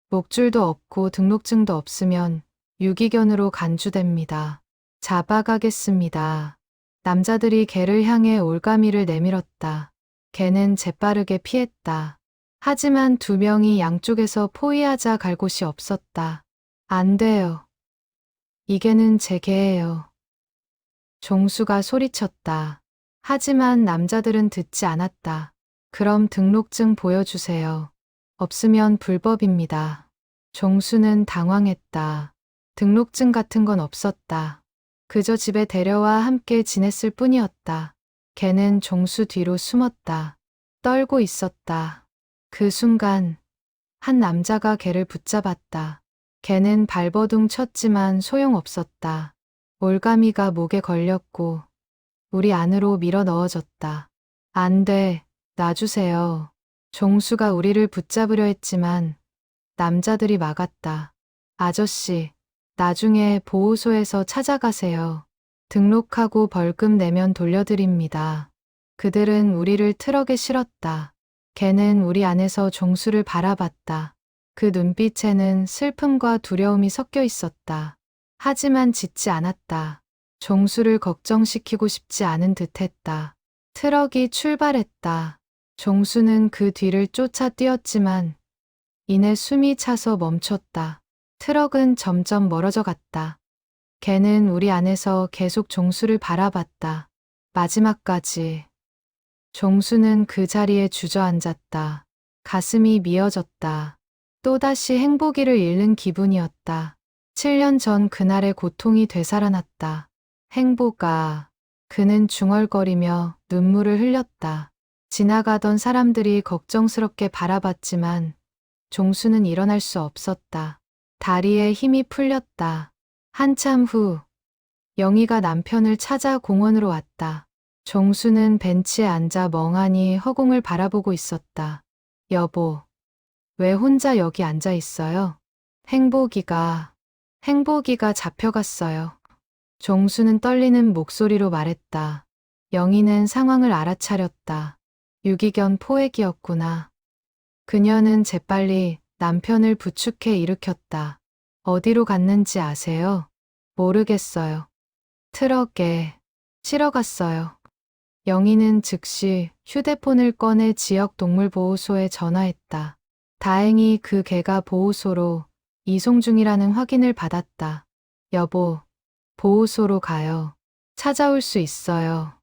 목줄도 없고 등록증도 없으면 유기견으로 간주됩니다. 잡아가겠습니다. 남자들이 개를 향해 올가미를 내밀었다. 개는 재빠르게 피했다. 하지만 2명이 양쪽에서 포위하자 갈 곳이 없었다. 안 돼요. 이 개는 제 개예요. 종수가 소리쳤다. 하지만 남자들은 듣지 않았다. 그럼 등록증 보여주세요. 없으면 불법입니다. 종수는 당황했다. 등록증 같은 건 없었다. 그저 집에 데려와 함께 지냈을 뿐이었다. 개는 종수 뒤로 숨었다. 떨고 있었다. 그 순간 한 남자가 개를 붙잡았다. 개는 발버둥 쳤지만 소용없었다. 올가미가 목에 걸렸고 우리 안으로 밀어 넣어졌다. 안 돼, 놔주세요. 종수가 우리를 붙잡으려 했지만 남자들이 막았다. 아저씨, 나중에 보호소에서 찾아가세요. 등록하고 벌금 내면 돌려드립니다. 그들은 우리를 트럭에 실었다. 개는 우리 안에서 종수를 바라봤다. 그 눈빛에는 슬픔과 두려움이 섞여 있었다. 하지만 짖지 않았다. 종수를 걱정시키고 싶지 않은 듯했다. 트럭이 출발했다. 종수는 그 뒤를 쫓아 뛰었지만 이내 숨이 차서 멈췄다. 트럭은 점점 멀어져 갔다. 개는 우리 안에서 계속 종수를 바라봤다. 마지막까지. 종수는 그 자리에 주저앉았다. 가슴이 미어졌다. 또다시 행복이를 잃는 기분이었다. 7년 전 그날의 고통이 되살아났다. 행복아. 그는 중얼거리며 눈물을 흘렸다. 지나가던 사람들이 걱정스럽게 바라봤지만 종수는 일어날 수 없었다. 다리에 힘이 풀렸다. 한참 후 영희가 남편을 찾아 공원으로 왔다. 종수는 벤치에 앉아 멍하니 허공을 바라보고 있었다. 여보, 왜 혼자 여기 앉아 있어요? 행복이가 잡혀갔어요. 종수는 떨리는 목소리로 말했다. 영희는 상황을 알아차렸다. 유기견 포획이었구나. 그녀는 재빨리 남편을 부축해 일으켰다. 어디로 갔는지 아세요? 모르겠어요. 트럭에 실어 갔어요. 영희는 즉시 휴대폰을 꺼내 지역 동물보호소에 전화했다. 다행히 그 개가 보호소로 이송 중이라는 확인을 받았다. 여보, 보호소로 가요. 찾아올 수 있어요.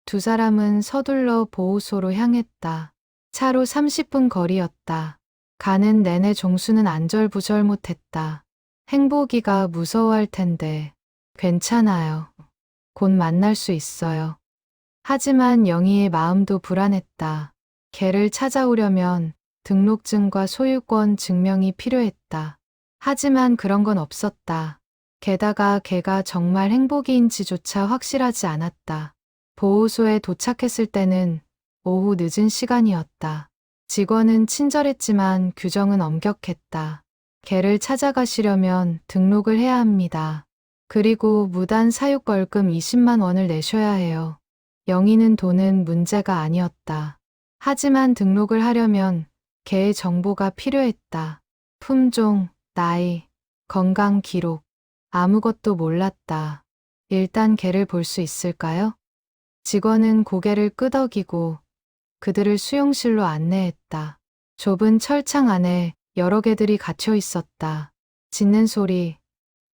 두 사람은 서둘러 보호소로 향했다. 차로 30분 거리였다. 가는 내내 종수는 안절부절 못했다. 행복이가 무서워할 텐데. 괜찮아요. 곧 만날 수 있어요. 하지만 영희의 마음도 불안했다. 개를 찾아오려면 등록증과 소유권 증명이 필요했다. 하지만 그런 건 없었다. 게다가 개가 정말 행복이인지조차 확실하지 않았다. 보호소에 도착했을 때는 오후 늦은 시간이었다. 직원은 친절했지만 규정은 엄격했다. 개를 찾아가시려면 등록을 해야 합니다. 그리고 무단 사육 벌금 20만 원을 내셔야 해요. 영희는 돈은 문제가 아니었다. 하지만 등록을 하려면 개의 정보가 필요했다. 품종, 나이, 건강 기록, 아무것도 몰랐다. 일단 개를 볼 수 있을까요? 직원은 고개를 끄덕이고 그들을 수용실로 안내했다. 좁은 철창 안에 여러 개들이 갇혀 있었다. 짖는 소리,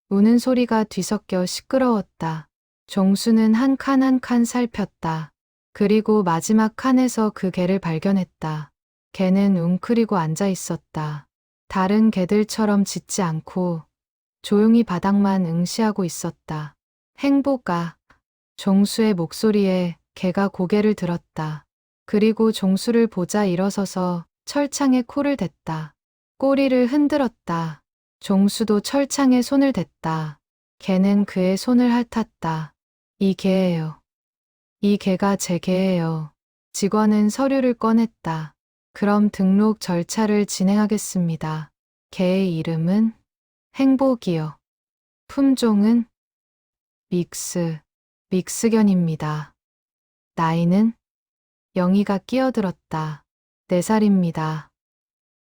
우는 소리가 뒤섞여 시끄러웠다. 종수는 한 칸 한 칸 살폈다. 그리고 마지막 칸에서 그 개를 발견했다. 개는 웅크리고 앉아 있었다. 다른 개들처럼 짖지 않고 조용히 바닥만 응시하고 있었다. 행복아. 종수의 목소리에 개가 고개를 들었다. 그리고 종수를 보자 일어서서 철창에 코를 댔다. 꼬리를 흔들었다. 종수도 철창에 손을 댔다. 개는 그의 손을 핥았다. 이 개예요. 이 개가 제 개예요. 직원은 서류를 꺼냈다. 그럼 등록 절차를 진행하겠습니다. 개의 이름은 행복이요. 품종은 믹스견입니다. 나이는 영희가 끼어들었다. 4살입니다.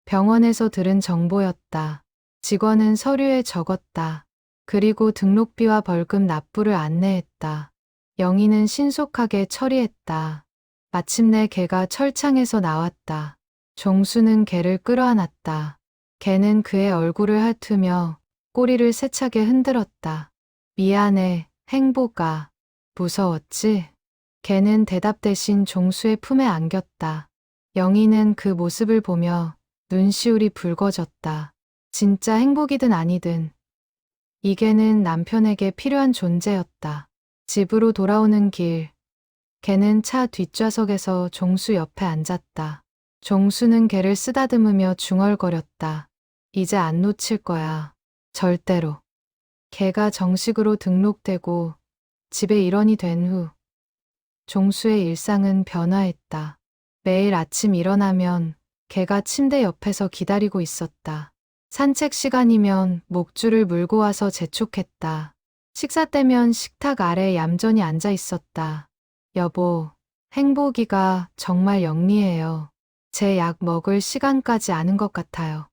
병원에서 들은 정보였다. 직원은 서류에 적었다. 그리고 등록비와 벌금 납부를 안내했다. 영희는 신속하게 처리했다. 마침내 개가 철창에서 나왔다. 종수는 개를 끌어안았다. 개는 그의 얼굴을 핥으며 꼬리를 세차게 흔들었다. 미안해, 행복아. 무서웠지? 개는 대답 대신 종수의 품에 안겼다. 영희는 그 모습을 보며 눈시울이 붉어졌다. 진짜 행복이든 아니든 이 개는 남편에게 필요한 존재였다. 집으로 돌아오는 길, 개는 차 뒷좌석에서 종수 옆에 앉았다. 종수는 개를 쓰다듬으며 중얼거렸다. 이제 안 놓칠 거야. 절대로. 개가 정식으로 등록되고 집의 일원이 된 후 종수의 일상은 변화했다. 매일 아침 일어나면 개가 침대 옆에서 기다리고 있었다. 산책 시간이면 목줄을 물고 와서 재촉했다. 식사 때면 식탁 아래 얌전히 앉아 있었다. 여보, 행복이가 정말 영리해요. 제 약 먹을 시간까지 아는 것 같아요.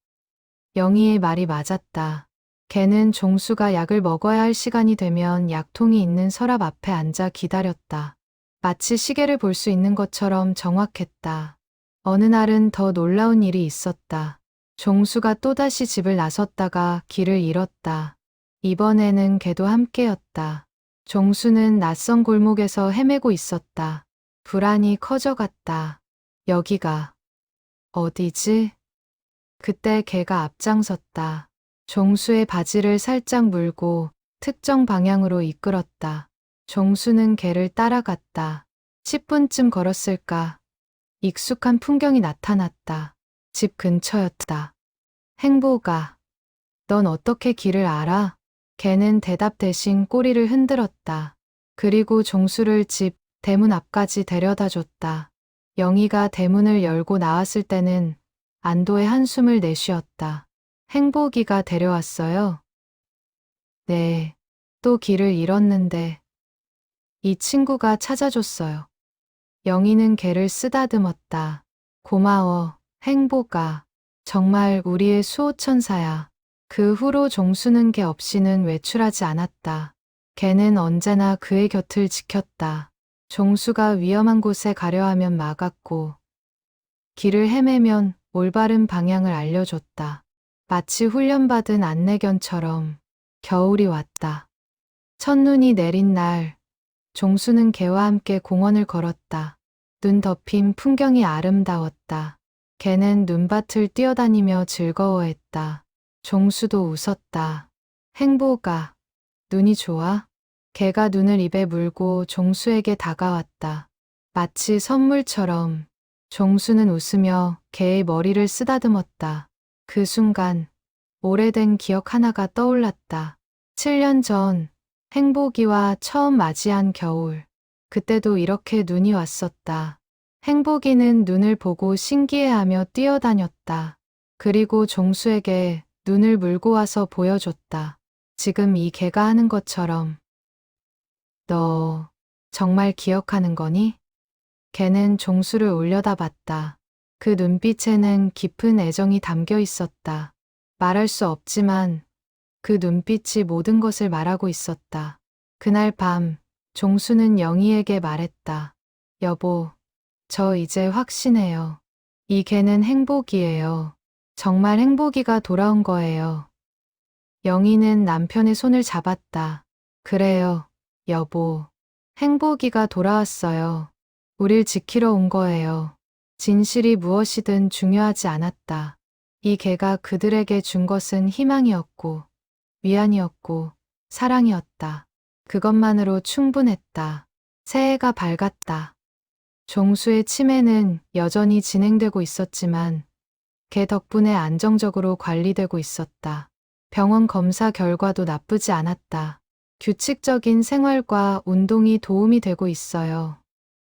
영희의 말이 맞았다. 걔는 종수가 약을 먹어야 할 시간이 되면 약통이 있는 서랍 앞에 앉아 기다렸다. 마치 시계를 볼 수 있는 것처럼 정확했다. 어느 날은 더 놀라운 일이 있었다. 종수가 또다시 집을 나섰다가 길을 잃었다. 이번에는 걔도 함께였다. 종수는 낯선 골목에서 헤매고 있었다. 불안이 커져갔다. 여기가 어디지? 그때 걔가 앞장섰다. 종수의 바지를 살짝 물고 특정 방향으로 이끌었다. 종수는 걔를 따라갔다. 10분쯤 걸었을까? 익숙한 풍경이 나타났다. 집 근처였다. 행보가, 넌 어떻게 길을 알아? 걔는 대답 대신 꼬리를 흔들었다. 그리고 종수를 집 대문 앞까지 데려다 줬다. 영희가 대문을 열고 나왔을 때는 안도의 한숨을 내쉬었다. 행복이가 데려왔어요? 네. 또 길을 잃었는데. 이 친구가 찾아줬어요. 영희는 걔를 쓰다듬었다. 고마워, 행복아. 정말 우리의 수호천사야. 그 후로 종수는 걔 없이는 외출하지 않았다. 걔는 언제나 그의 곁을 지켰다. 종수가 위험한 곳에 가려 하면 막았고, 길을 헤매면 올바른 방향을 알려줬다. 마치 훈련받은 안내견처럼. 겨울이 왔다. 첫눈이 내린 날, 종수는 개와 함께 공원을 걸었다. 눈 덮인 풍경이 아름다웠다. 개는 눈밭을 뛰어다니며 즐거워했다. 종수도 웃었다. 행보가, 눈이 좋아? 개가 눈을 입에 물고 종수에게 다가왔다. 마치 선물처럼. 종수는 웃으며 개의 머리를 쓰다듬었다. 그 순간 오래된 기억 하나가 떠올랐다. 7년 전 행복이와 처음 맞이한 겨울. 그때도 이렇게 눈이 왔었다. 행복이는 눈을 보고 신기해하며 뛰어다녔다. 그리고 종수에게 눈을 물고 와서 보여줬다. 지금 이 개가 하는 것처럼. 너 정말 기억하는 거니? 걔는 종수를 올려다봤다. 그 눈빛에는 깊은 애정이 담겨 있었다. 말할 수 없지만 그 눈빛이 모든 것을 말하고 있었다. 그날 밤, 종수는 영희에게 말했다. 여보, 저 이제 확신해요. 이 개는 행복이에요. 정말 행복이가 돌아온 거예요. 영희는 남편의 손을 잡았다. 그래요, 여보. 행복이가 돌아왔어요. 우릴 지키러 온 거예요. 진실이 무엇이든 중요하지 않았다. 이 개가 그들에게 준 것은 희망이었고, 위안이었고, 사랑이었다. 그것만으로 충분했다. 새해가 밝았다. 종수의 치매는 여전히 진행되고 있었지만, 개 덕분에 안정적으로 관리되고 있었다. 병원 검사 결과도 나쁘지 않았다. 규칙적인 생활과 운동이 도움이 되고 있어요.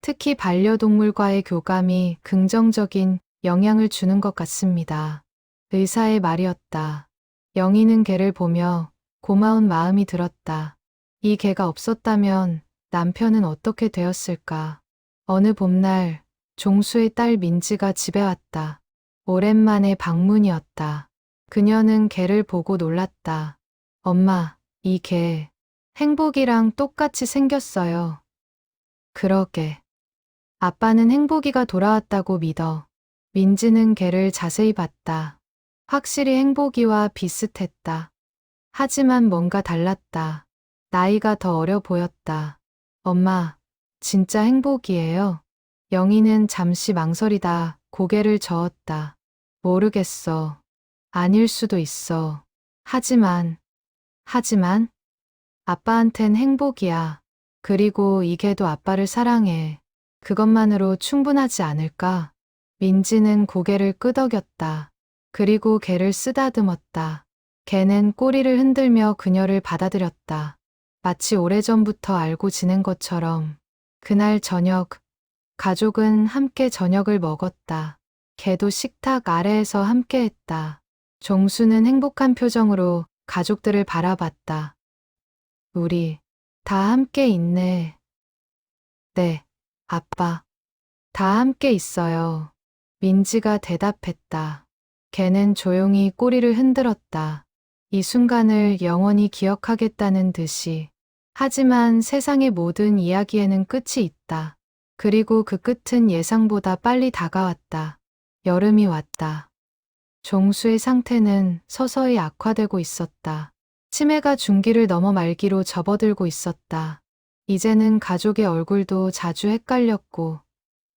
특히 반려동물과의 교감이 긍정적인 영향을 주는 것 같습니다. 의사의 말이었다. 영희는 개를 보며 고마운 마음이 들었다. 이 개가 없었다면 남편은 어떻게 되었을까? 어느 봄날 종수의 딸 민지가 집에 왔다. 오랜만에 방문이었다. 그녀는 개를 보고 놀랐다. 엄마, 이 개, 행복이랑 똑같이 생겼어요. 그러게. 아빠는 행복이가 돌아왔다고 믿어. 민지는 걔를 자세히 봤다. 확실히 행복이와 비슷했다. 하지만 뭔가 달랐다. 나이가 더 어려 보였다. 엄마, 진짜 행복이에요? 영희는 잠시 망설이다 고개를 저었다. 모르겠어. 아닐 수도 있어. 하지만, 아빠한텐 행복이야. 그리고 이 개도 아빠를 사랑해. 그것만으로 충분하지 않을까? 민지는 고개를 끄덕였다. 그리고 개를 쓰다듬었다. 개는 꼬리를 흔들며 그녀를 받아들였다. 마치 오래전부터 알고 지낸 것처럼. 그날 저녁, 가족은 함께 저녁을 먹었다. 개도 식탁 아래에서 함께했다. 종수는 행복한 표정으로 가족들을 바라봤다. 우리 다 함께 있네. 네, 아빠. 다 함께 있어요. 민지가 대답했다. 걔는 조용히 꼬리를 흔들었다. 이 순간을 영원히 기억하겠다는 듯이. 하지만 세상의 모든 이야기에는 끝이 있다. 그리고 그 끝은 예상보다 빨리 다가왔다. 여름이 왔다. 종수의 상태는 서서히 악화되고 있었다. 치매가 중기를 넘어 말기로 접어들고 있었다. 이제는 가족의 얼굴도 자주 헷갈렸고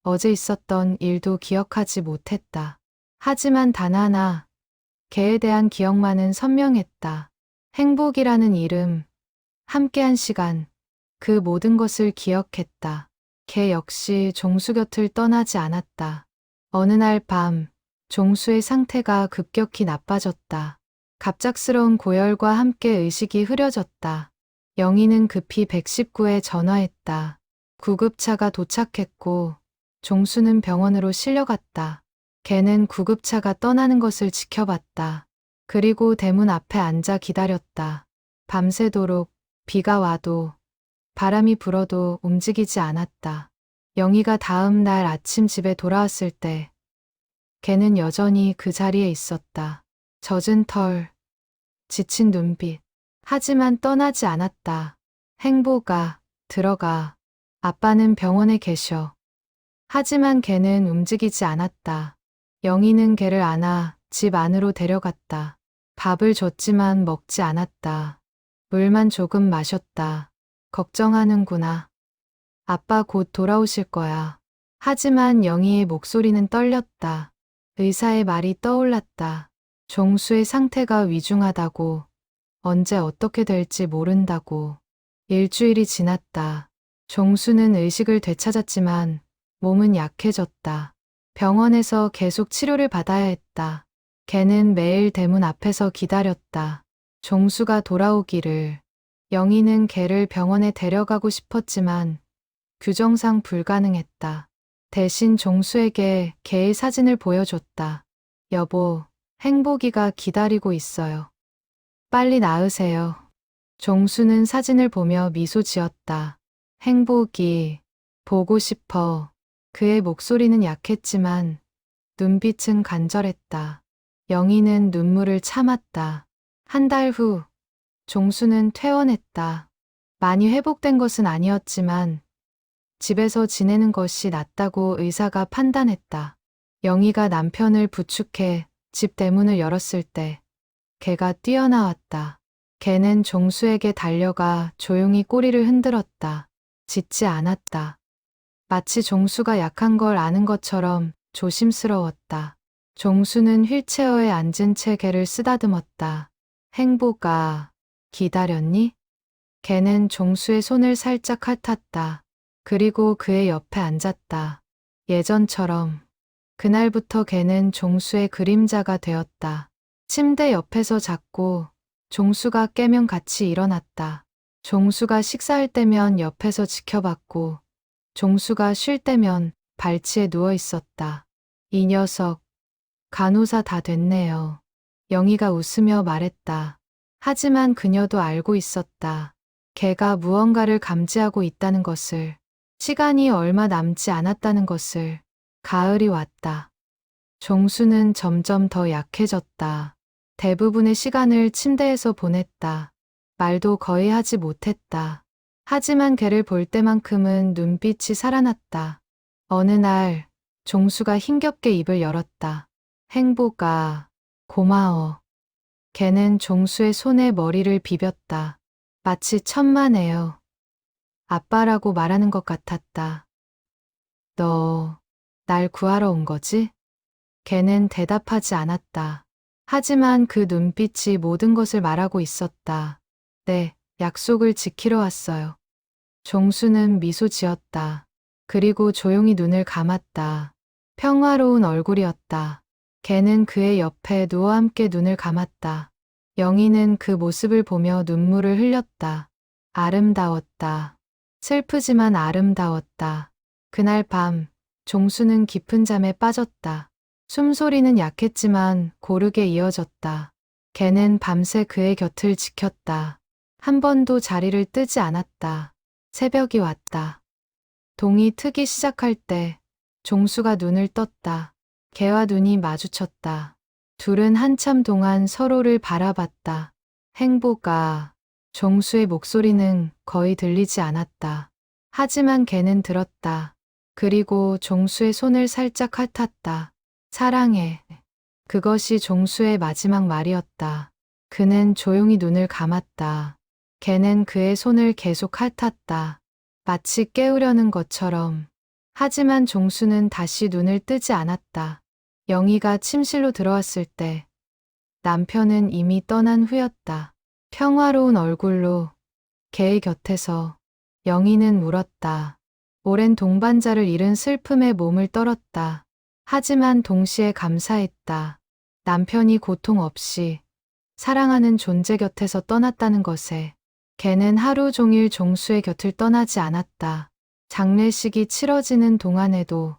어제 있었던 일도 기억하지 못했다. 하지만 단 하나, 걔에 대한 기억만은 선명했다. 행복이라는 이름, 함께한 시간, 그 모든 것을 기억했다. 걔 역시 종수 곁을 떠나지 않았다. 어느 날 밤, 종수의 상태가 급격히 나빠졌다. 갑작스러운 고열과 함께 의식이 흐려졌다. 영희는 급히 119에 전화했다. 구급차가 도착했고 종수는 병원으로 실려갔다. 걔는 구급차가 떠나는 것을 지켜봤다. 그리고 대문 앞에 앉아 기다렸다. 밤새도록 비가 와도 바람이 불어도 움직이지 않았다. 영희가 다음 날 아침 집에 돌아왔을 때 걔는 여전히 그 자리에 있었다. 젖은 털, 지친 눈빛. 하지만 떠나지 않았다. 행보가, 들어가. 아빠는 병원에 계셔. 하지만 걔는 움직이지 않았다. 영희는 걔를 안아 집 안으로 데려갔다. 밥을 줬지만 먹지 않았다. 물만 조금 마셨다. 걱정하는구나. 아빠 곧 돌아오실 거야. 하지만 영희의 목소리는 떨렸다. 의사의 말이 떠올랐다. 종수의 상태가 위중하다고. 언제 어떻게 될지 모른다고. 일주일이 지났다. 종수는 의식을 되찾았지만 몸은 약해졌다. 병원에서 계속 치료를 받아야 했다. 걔는 매일 대문 앞에서 기다렸다. 종수가 돌아오기를. 영희는 걔를 병원에 데려가고 싶었지만 규정상 불가능했다. 대신 종수에게 걔의 사진을 보여줬다. 여보, 행복이가 기다리고 있어요. 빨리 나으세요. 종수는 사진을 보며 미소 지었다. 행복이 보고 싶어. 그의 목소리는 약했지만 눈빛은 간절했다. 영희는 눈물을 참았다. 한 달 후, 종수는 퇴원했다. 많이 회복된 것은 아니었지만 집에서 지내는 것이 낫다고 의사가 판단했다. 영희가 남편을 부축해 집 대문을 열었을 때 걔가 뛰어나왔다. 걔는 종수에게 달려가 조용히 꼬리를 흔들었다. 짖지 않았다. 마치 종수가 약한 걸 아는 것처럼 조심스러웠다. 종수는 휠체어에 앉은 채 걔를 쓰다듬었다. 행복아, 기다렸니? 걔는 종수의 손을 살짝 핥았다. 그리고 그의 옆에 앉았다. 예전처럼. 그날부터 걔는 종수의 그림자가 되었다. 침대 옆에서 잤고 종수가 깨면 같이 일어났다. 종수가 식사할 때면 옆에서 지켜봤고 종수가 쉴 때면 발치에 누워 있었다. 이 녀석, 간호사 다 됐네요. 영희가 웃으며 말했다. 하지만 그녀도 알고 있었다. 걔가 무언가를 감지하고 있다는 것을. 시간이 얼마 남지 않았다는 것을. 가을이 왔다. 종수는 점점 더 약해졌다. 대부분의 시간을 침대에서 보냈다. 말도 거의 하지 못했다. 하지만 걔를 볼 때만큼은 눈빛이 살아났다. 어느 날 종수가 힘겹게 입을 열었다. 행복아, 고마워. 걔는 종수의 손에 머리를 비볐다. 마치 천만에요. 아빠라고 말하는 것 같았다. 너, 날 구하러 온 거지? 걔는 대답하지 않았다. 하지만 그 눈빛이 모든 것을 말하고 있었다. 네, 약속을 지키러 왔어요. 종수는 미소 지었다. 그리고 조용히 눈을 감았다. 평화로운 얼굴이었다. 걔는 그의 옆에 누워 함께 눈을 감았다. 영희는 그 모습을 보며 눈물을 흘렸다. 아름다웠다. 슬프지만 아름다웠다. 그날 밤, 종수는 깊은 잠에 빠졌다. 숨소리는 약했지만 고르게 이어졌다. 걔는 밤새 그의 곁을 지켰다. 한 번도 자리를 뜨지 않았다. 새벽이 왔다. 동이 트기 시작할 때 종수가 눈을 떴다. 개와 눈이 마주쳤다. 둘은 한참 동안 서로를 바라봤다. 행복아. 종수의 목소리는 거의 들리지 않았다. 하지만 개는 들었다. 그리고 종수의 손을 살짝 핥았다. 사랑해. 그것이 종수의 마지막 말이었다. 그는 조용히 눈을 감았다. 개는 그의 손을 계속 핥았다. 마치 깨우려는 것처럼. 하지만 종수는 다시 눈을 뜨지 않았다. 영희가 침실로 들어왔을 때 남편은 이미 떠난 후였다. 평화로운 얼굴로 개의 곁에서 영희는 울었다. 오랜 동반자를 잃은 슬픔에 몸을 떨었다. 하지만 동시에 감사했다. 남편이 고통 없이 사랑하는 존재 곁에서 떠났다는 것에. 개는 하루 종일 종수의 곁을 떠나지 않았다. 장례식이 치러지는 동안에도,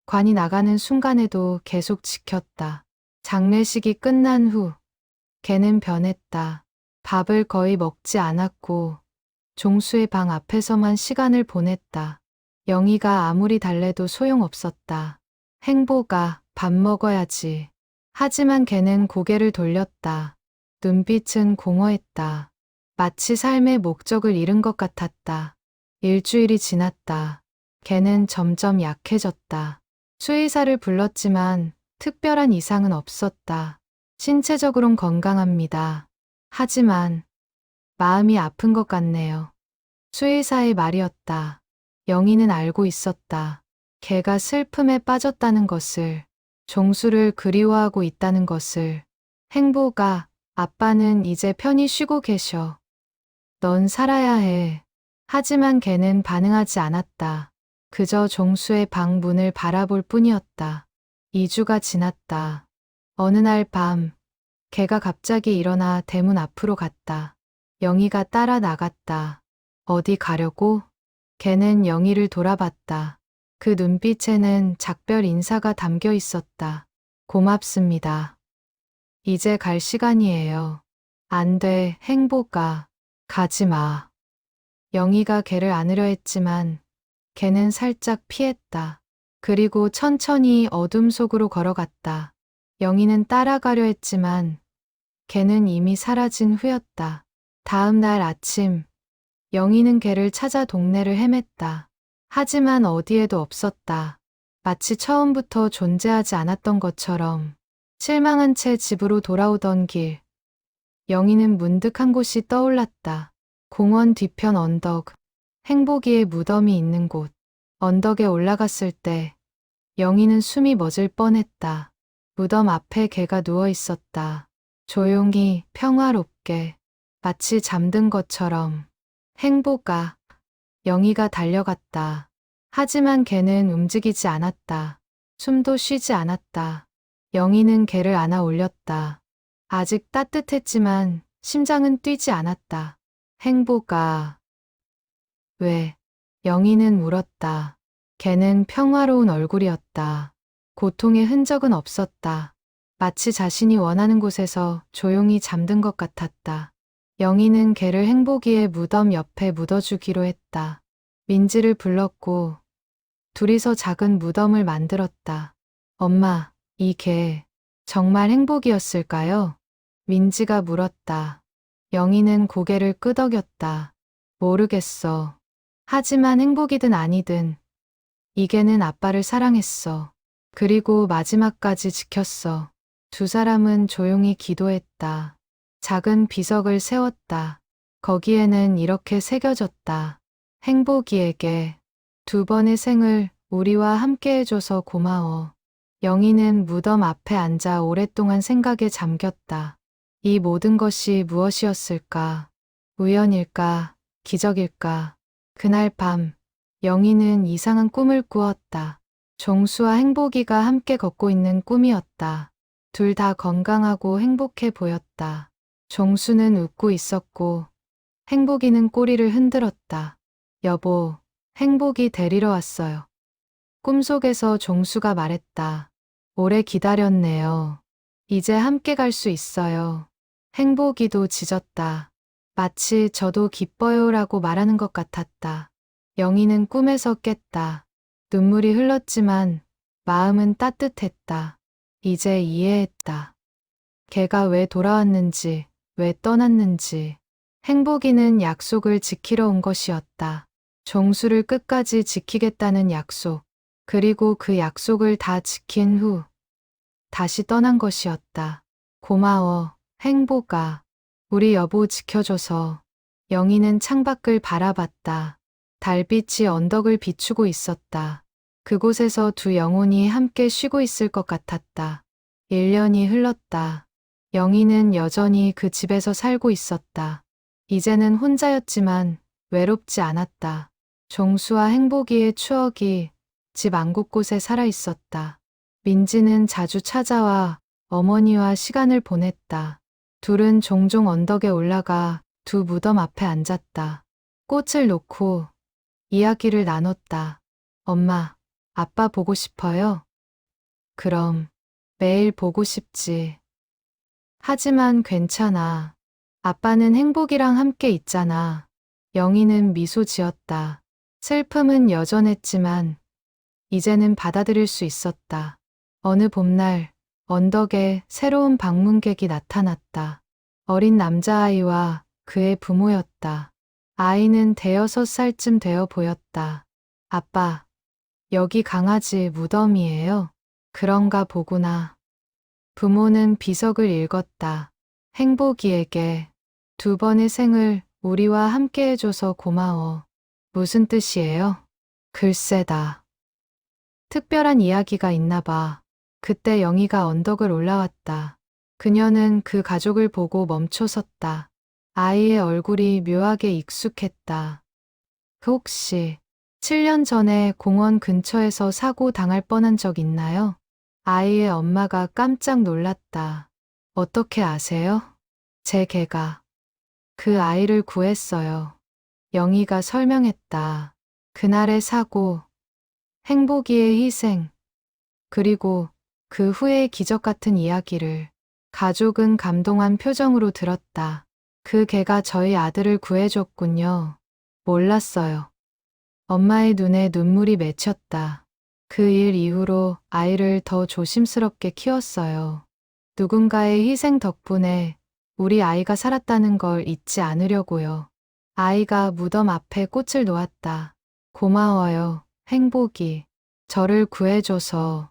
관이 나가는 순간에도 계속 지켰다. 장례식이 끝난 후 개는 변했다. 밥을 거의 먹지 않았고 종수의 방 앞에서만 시간을 보냈다. 영희가 아무리 달래도 소용없었다. 행복아, 밥 먹어야지. 하지만 개는 고개를 돌렸다. 눈빛은 공허했다. 마치 삶의 목적을 잃은 것 같았다. 일주일이 지났다. 개는 점점 약해졌다. 수의사를 불렀지만 특별한 이상은 없었다. 신체적으론 건강합니다. 하지만 마음이 아픈 것 같네요. 수의사의 말이었다. 영희는 알고 있었다. 개가 슬픔에 빠졌다는 것을, 종수를 그리워하고 있다는 것을. 행복아, 아빠는 이제 편히 쉬고 계셔. 넌 살아야 해. 하지만 개는 반응하지 않았다. 그저 종수의 방 문을 바라볼 뿐이었다. 2주가 지났다. 어느 날 밤, 개가 갑자기 일어나 대문 앞으로 갔다. 영희가 따라 나갔다. 어디 가려고? 개는 영희를 돌아봤다. 그 눈빛에는 작별 인사가 담겨 있었다. 고맙습니다. 이제 갈 시간이에요. 안 돼, 행복아. 가지 마. 영희가 개를 안으려 했지만 개는 살짝 피했다. 그리고 천천히 어둠 속으로 걸어갔다. 영희는 따라가려 했지만 개는 이미 사라진 후였다. 다음 날 아침, 영희는 개를 찾아 동네를 헤맸다. 하지만 어디에도 없었다. 마치 처음부터 존재하지 않았던 것처럼. 실망한 채 집으로 돌아오던 길, 영희는 문득 한 곳이 떠올랐다. 공원 뒤편 언덕, 행복이의 무덤이 있는 곳. 언덕에 올라갔을 때 영희는 숨이 멎을 뻔했다. 무덤 앞에 개가 누워 있었다. 조용히, 평화롭게, 마치 잠든 것처럼. 행복아. 영희가 달려갔다. 하지만 개는 움직이지 않았다. 숨도 쉬지 않았다. 영희는 개를 안아 올렸다. 아직 따뜻했지만 심장은 뛰지 않았다. 행복아. 왜? 영희는 물었다. 개는 평화로운 얼굴이었다. 고통의 흔적은 없었다. 마치 자신이 원하는 곳에서 조용히 잠든 것 같았다. 영희는 개를 행복이의 무덤 옆에 묻어주기로 했다. 민지를 불렀고 둘이서 작은 무덤을 만들었다. 엄마, 이 개 정말 행복이었을까요? 민지가 물었다. 영희는 고개를 끄덕였다. 모르겠어. 하지만 행복이든 아니든 이 개는 아빠를 사랑했어. 그리고 마지막까지 지켰어. 두 사람은 조용히 기도했다. 작은 비석을 세웠다. 거기에는 이렇게 새겨졌다. 행복이에게 2번의 생을 우리와 함께 해줘서 고마워. 영희는 무덤 앞에 앉아 오랫동안 생각에 잠겼다. 이 모든 것이 무엇이었을까? 우연일까? 기적일까? 그날 밤, 영희는 이상한 꿈을 꾸었다. 종수와 행복이가 함께 걷고 있는 꿈이었다. 둘 다 건강하고 행복해 보였다. 종수는 웃고 있었고, 행복이는 꼬리를 흔들었다. 여보, 행복이 데리러 왔어요. 꿈속에서 종수가 말했다. 오래 기다렸네요. 이제 함께 갈 수 있어요. 행복이도 짖었다. 마치 저도 기뻐요라고 말하는 것 같았다. 영희는 꿈에서 깼다. 눈물이 흘렀지만 마음은 따뜻했다. 이제 이해했다. 걔가 왜 돌아왔는지, 왜 떠났는지. 행복이는 약속을 지키러 온 것이었다. 종수를 끝까지 지키겠다는 약속. 그리고 그 약속을 다 지킨 후 다시 떠난 것이었다. 고마워, 행복아. 우리 여보 지켜줘서. 영희는 창밖을 바라봤다. 달빛이 언덕을 비추고 있었다. 그곳에서 두 영혼이 함께 쉬고 있을 것 같았다. 1년이 흘렀다. 영희는 여전히 그 집에서 살고 있었다. 이제는 혼자였지만 외롭지 않았다. 종수와 행복이의 추억이 집 안곳곳에 살아있었다. 민지는 자주 찾아와 어머니와 시간을 보냈다. 둘은 종종 언덕에 올라가 두 무덤 앞에 앉았다. 꽃을 놓고 이야기를 나눴다. 엄마, 아빠 보고 싶어요? 그럼 매일 보고 싶지. 하지만 괜찮아. 아빠는 행복이랑 함께 있잖아. 영희는 미소 지었다. 슬픔은 여전했지만 이제는 받아들일 수 있었다. 어느 봄날 언덕에 새로운 방문객이 나타났다. 어린 남자아이와 그의 부모였다. 아이는 5살쯤 되어 보였다. 아빠, 여기 강아지 무덤이에요. 그런가 보구나. 부모는 비석을 읽었다. 행복이에게 2번의 생을 우리와 함께 해줘서 고마워. 무슨 뜻이에요? 글쎄다. 특별한 이야기가 있나 봐. 그때 영희가 언덕을 올라왔다. 그녀는 그 가족을 보고 멈춰섰다. 아이의 얼굴이 묘하게 익숙했다. 혹시 7년 전에 공원 근처에서 사고 당할 뻔한 적 있나요? 아이의 엄마가 깜짝 놀랐다. 어떻게 아세요? 제 개가 그 아이를 구했어요. 영희가 설명했다. 그날의 사고, 행복이의 희생, 그리고 그 후의 기적 같은 이야기를 가족은 감동한 표정으로 들었다. 그 개가 저희 아들을 구해줬군요. 몰랐어요. 엄마의 눈에 눈물이 맺혔다. 그 일 이후로 아이를 더 조심스럽게 키웠어요. 누군가의 희생 덕분에 우리 아이가 살았다는 걸 잊지 않으려고요. 아이가 무덤 앞에 꽃을 놓았다. 고마워요, 행복이. 저를 구해줘서.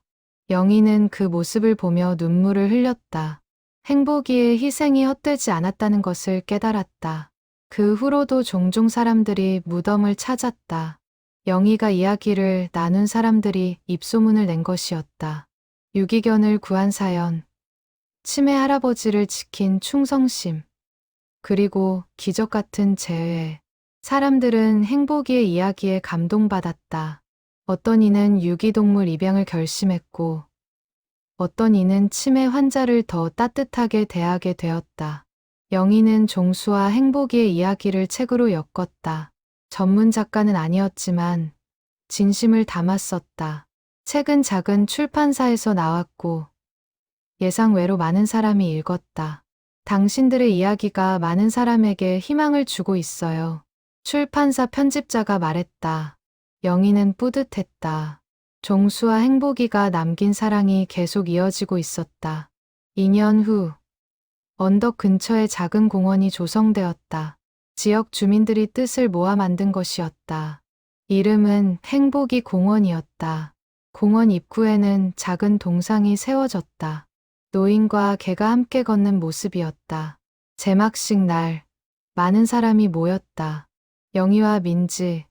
영희는 그 모습을 보며 눈물을 흘렸다. 행복이의 희생이 헛되지 않았다는 것을 깨달았다. 그 후로도 종종 사람들이 무덤을 찾았다. 영희가 이야기를 나눈 사람들이 입소문을 낸 것이었다. 유기견을 구한 사연, 치매 할아버지를 지킨 충성심, 그리고 기적 같은 재회. 사람들은 행복이의 이야기에 감동받았다. 어떤 이는 유기동물 입양을 결심했고, 어떤 이는 치매 환자를 더 따뜻하게 대하게 되었다. 영희는 종수와 행복이의 이야기를 책으로 엮었다. 전문 작가는 아니었지만 진심을 담아 썼다. 책은 작은 출판사에서 나왔고 예상외로 많은 사람이 읽었다. 당신들의 이야기가 많은 사람에게 희망을 주고 있어요. 출판사 편집자가 말했다. 영희는 뿌듯했다. 종수와 행복이가 남긴 사랑이 계속 이어지고 있었다. 2년 후 언덕 근처의 작은 공원이 조성되었다. 지역 주민들이 뜻을 모아 만든 것이었다. 이름은 행복이 공원이었다. 공원 입구에는 작은 동상이 세워졌다. 노인과 개가 함께 걷는 모습이었다. 제막식 날, 많은 사람이 모였다. 영희와 민지,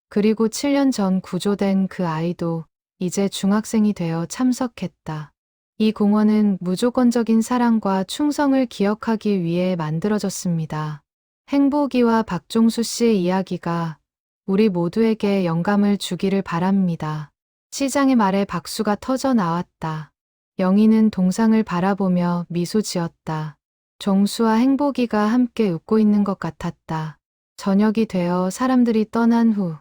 그리고 7년 전 구조된 그 아이도 이제 중학생이 되어 참석했다. 이 공원은 무조건적인 사랑과 충성을 기억하기 위해 만들어졌습니다. 행복이와 박종수 씨의 이야기가 우리 모두에게 영감을 주기를 바랍니다. 시장의 말에 박수가 터져 나왔다. 영희는 동상을 바라보며 미소 지었다. 종수와 행복이가 함께 웃고 있는 것 같았다. 저녁이 되어 사람들이 떠난 후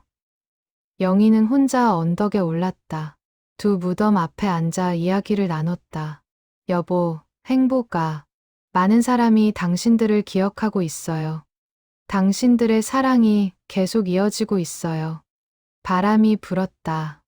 영희는 혼자 언덕에 올랐다. 두 무덤 앞에 앉아 이야기를 나눴다. 여보, 행복아, 많은 사람이 당신들을 기억하고 있어요. 당신들의 사랑이 계속 이어지고 있어요. 바람이 불었다.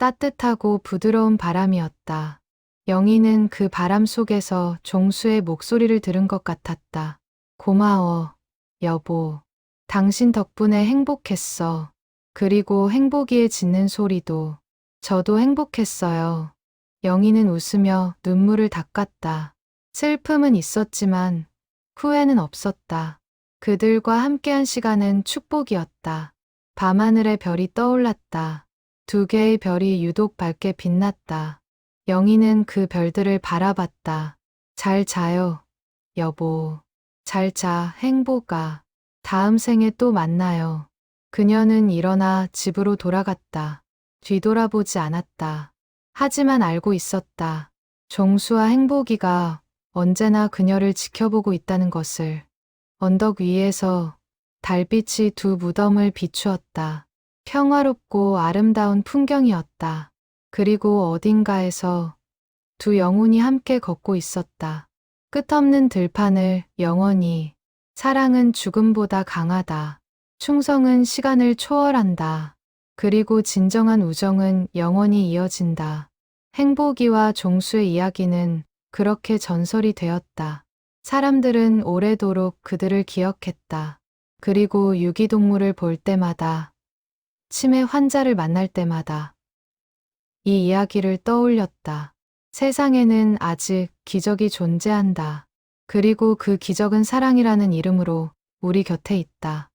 따뜻하고 부드러운 바람이었다. 영희는 그 바람 속에서 종수의 목소리를 들은 것 같았다. 고마워, 여보. 당신 덕분에 행복했어. 그리고 행복이의 짖는 소리도. 저도 행복했어요. 영희는 웃으며 눈물을 닦았다. 슬픔은 있었지만 후회는 없었다. 그들과 함께한 시간은 축복이었다. 밤하늘에 별이 떠올랐다. 두 개의 별이 유독 밝게 빛났다. 영희는 그 별들을 바라봤다. 잘 자요, 여보. 잘 자, 행복아. 다음 생에 또 만나요. 그녀는 일어나 집으로 돌아갔다. 뒤돌아보지 않았다. 하지만 알고 있었다. 종수와 행복이가 언제나 그녀를 지켜보고 있다는 것을. 언덕 위에서 달빛이 두 무덤을 비추었다. 평화롭고 아름다운 풍경이었다. 그리고 어딘가에서 두 영혼이 함께 걷고 있었다. 끝없는 들판을 영원히. 사랑은 죽음보다 강하다. 충성은 시간을 초월한다. 그리고 진정한 우정은 영원히 이어진다. 행복이와 종수의 이야기는 그렇게 전설이 되었다. 사람들은 오래도록 그들을 기억했다. 그리고 유기동물을 볼 때마다, 치매 환자를 만날 때마다 이 이야기를 떠올렸다. 세상에는 아직 기적이 존재한다. 그리고 그 기적은 사랑이라는 이름으로 우리 곁에 있다.